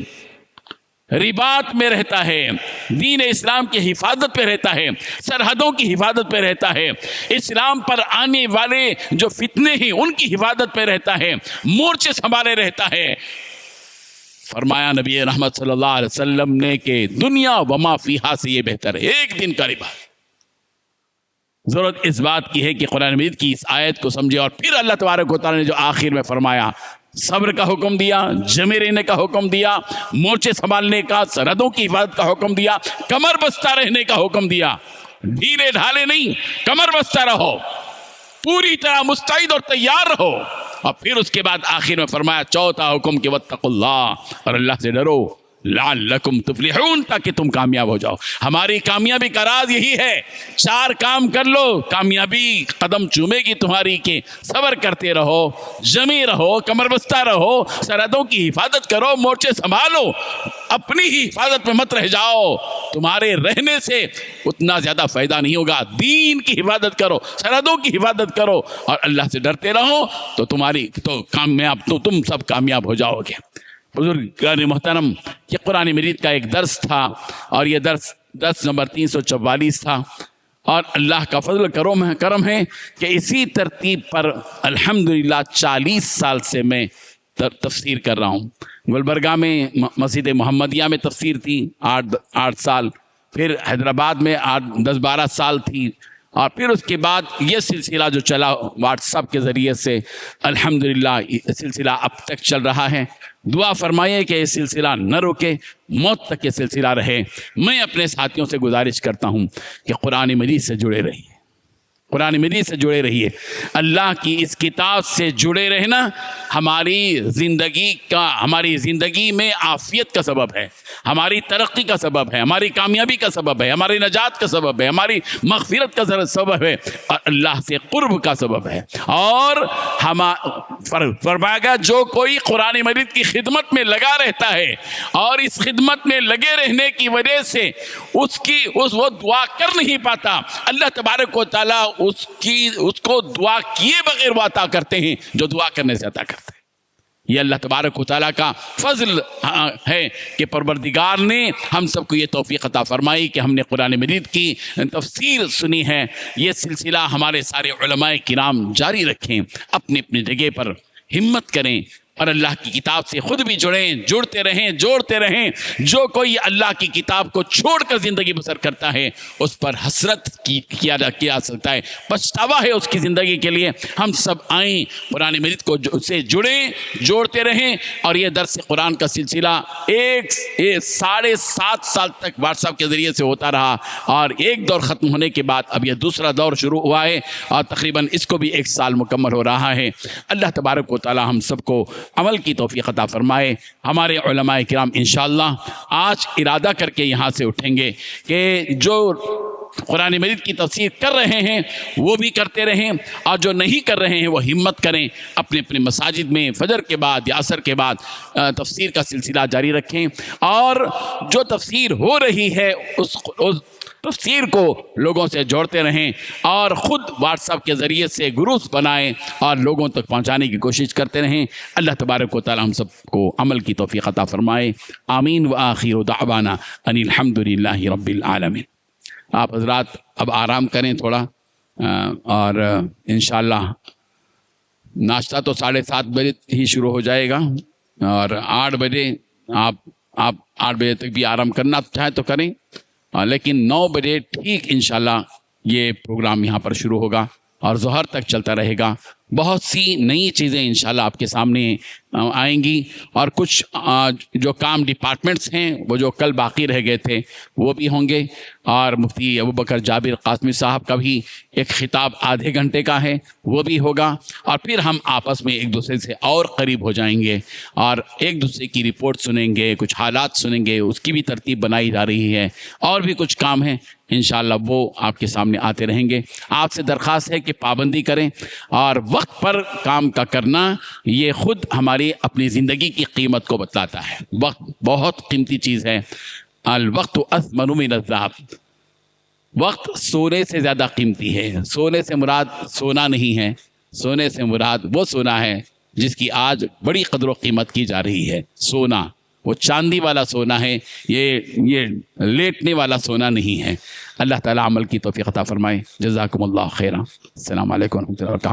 رباط میں رہتا ہے، دین اسلام کی حفاظت پہ رہتا ہے، سرحدوں کی حفاظت پہ رہتا ہے، اسلام پر آنے والے جو فتنے ہیں ان کی حفاظت پہ رہتا ہے، مورچے سنبھالے رہتا ہے. فرمایا نبی رحمت صلی اللہ علیہ وسلم نے کہ دنیا وما فیہا سے یہ بہتر ہے ایک دن کا رباط. ضرورت اس بات کی ہے کہ قرآن مجید کی اس آیت کو سمجھے، اور پھر اللہ تبارک و تعالیٰ نے جو آخر میں فرمایا، صبر کا حکم دیا، جمے رہنے کا حکم دیا، مورچے سنبھالنے کا، سرحدوں کی حفاظت کا حکم دیا، کمر بستہ رہنے کا حکم دیا. ڈھیلے ڈھالے نہیں، کمر بستہ رہو، پوری طرح مستعد اور تیار رہو. اور پھر اس کے بعد آخر میں فرمایا چوتھا حکم کہ واتقوا اللہ، اور اللہ سے ڈرو، لعلکم تفلحون، تاکہ تم کامیاب ہو جاؤ. ہماری کامیابی کا راز یہی ہے، 4 کام کر لو، کامیابی قدم چومے گی تمہاری. کہ صبر کرتے رہو، جمی رہو، کمر بستہ رہو، سرحدوں کی حفاظت کرو، مورچے سنبھالو، اپنی ہی حفاظت میں مت رہ جاؤ. تمہارے رہنے سے اتنا زیادہ فائدہ نہیں ہوگا. دین کی حفاظت کرو، سرحدوں کی حفاظت کرو، اور اللہ سے ڈرتے رہو، تو تم سب کامیاب ہو جاؤ گے. بزرگان محترم، یہ قرآن مجید کا ایک درس تھا، اور یہ درس نمبر 344 تھا. اور اللہ کا فضل کرم ہے کہ اسی ترتیب پر الحمدللہ 40 سال سے میں تفسیر کر رہا ہوں. گلبرگہ میں مسجد محمدیہ میں تفسیر تھی 8 سال، پھر حیدرآباد میں 10-12 سال تھی، اور پھر اس کے بعد یہ سلسلہ جو چلا واٹس ایپ کے ذریعے سے، الحمدللہ یہ سلسلہ اب تک چل رہا ہے. دعا فرمائیے کہ یہ سلسلہ نہ رکے، موت تک یہ سلسلہ رہے. میں اپنے ساتھیوں سے گزارش کرتا ہوں کہ قرآن مجید سے جڑے رہیے. قرآن مجید سے جڑے رہیے. اللہ کی اس کتاب سے جڑے رہنا ہماری زندگی میں عافیت کا سبب ہے, ہماری ترقی کا سبب ہے, ہماری کامیابی کا سبب ہے, ہماری نجات کا سبب ہے, ہماری مغفرت کا سبب ہے, اور اللہ سے قرب کا سبب ہے. اور فرمایا گیا جو کوئی قرآن مجید کی خدمت میں لگا رہتا ہے اور اس خدمت میں لگے رہنے کی وجہ سے وہ دعا کر نہیں پاتا, اللہ تبارک و تعالیٰ اس کو دعا کیے بغیر وہ عطا کرتے ہیں جو دعا کرنے سے عطا کرتے ہیں. یہ اللہ تبارک و تعالیٰ کا فضل ہے کہ پروردگار نے ہم سب کو یہ توفیق عطا فرمائی کہ ہم نے قرآن مجید کی تفسیر سنی ہے. یہ سلسلہ ہمارے سارے علماء کرام جاری رکھیں, اپنی اپنی جگہ پر ہمت کریں اور اللہ کی کتاب سے خود بھی جڑیں, جڑتے رہیں, جوڑتے رہیں. جو کوئی اللہ کی کتاب کو چھوڑ کر زندگی بسر کرتا ہے اس پر حسرت کیا سکتا ہے, پچھتاوا ہے اس کی زندگی کے لیے. ہم سب آئیں قرآن مجید کو سے جڑیں, جوڑتے رہیں. اور یہ درس قرآن کا سلسلہ 7.5 سال تک واٹس ایپ کے ذریعے سے ہوتا رہا, اور ایک دور ختم ہونے کے بعد اب یہ دوسرا دور شروع ہوا ہے, اور تقریباً اس کو بھی 1 سال مکمل ہو رہا ہے. اللہ تبارک و تعالی ہم سب کو عمل کی توفیق عطا فرمائے. ہمارے علماء کرام انشاءاللہ آج ارادہ کر کے یہاں سے اٹھیں گے کہ جو قرآن مجید کی تفسیر کر رہے ہیں وہ بھی کرتے رہیں, اور جو نہیں کر رہے ہیں وہ ہمت کریں, اپنے اپنے مساجد میں فجر کے بعد یا عصر کے بعد تفسیر کا سلسلہ جاری رکھیں. اور جو تفسیر ہو رہی ہے اس تفسیر کو لوگوں سے جوڑتے رہیں, اور خود واٹس ایپ کے ذریعے سے گروپس بنائیں اور لوگوں تک پہنچانے کی کوشش کرتے رہیں. اللہ تبارک و تعالی ہم سب کو عمل کی توفیق عطا فرمائے. آمین. وآخر دعوانا ان الحمد للہ رب العالمین. آپ حضرات اب آرام کریں تھوڑا, اور انشاءاللہ ناشتہ تو 7:30 بجے ہی شروع ہو جائے گا, اور 8 بجے آپ 8 بجے تک بھی آرام کرنا چاہیں تو کریں, لیکن 9 بجے ٹھیک انشاءاللہ یہ پروگرام یہاں پر شروع ہوگا اور ظہر تک چلتا رہے گا. بہت سی نئی چیزیں انشاءاللہ آپ کے سامنے آئیں گی, اور کچھ جو کام ڈپارٹمنٹس ہیں وہ جو کل باقی رہ گئے تھے وہ بھی ہوں گے, اور مفتی ابوبکر جابر قاسمی صاحب کا بھی ایک خطاب آدھے گھنٹے کا ہے وہ بھی ہوگا. اور پھر ہم آپس میں ایک دوسرے سے اور قریب ہو جائیں گے اور ایک دوسرے کی رپورٹ سنیں گے, کچھ حالات سنیں گے, اس کی بھی ترتیب بنائی جا رہی ہے, اور بھی کچھ کام ہیں انشاءاللہ وہ آپ کے سامنے آتے رہیں گے. آپ سے درخواست ہے کہ پابندی کریں, اور وقت پر کام کا کرنا یہ خود ہماری اپنی زندگی کی قیمت کو بتلاتا ہے. وقت بہت قیمتی چیز ہے. الوقت اثمن من الذهب. وقت سونے سے زیادہ قیمتی ہے. سونے سے مراد سونا نہیں ہے, سونے سے مراد وہ سونا ہے جس کی آج بڑی قدر و قیمت کی جا رہی ہے. سونا وہ چاندی والا سونا ہے, یہ لیٹنے والا سونا نہیں ہے. اللہ تعالی عمل کی توفیق عطا فرمائے. جزاکم اللہ خیرا. السلام علیکم ورحمۃ اللہ وبرکاتہ.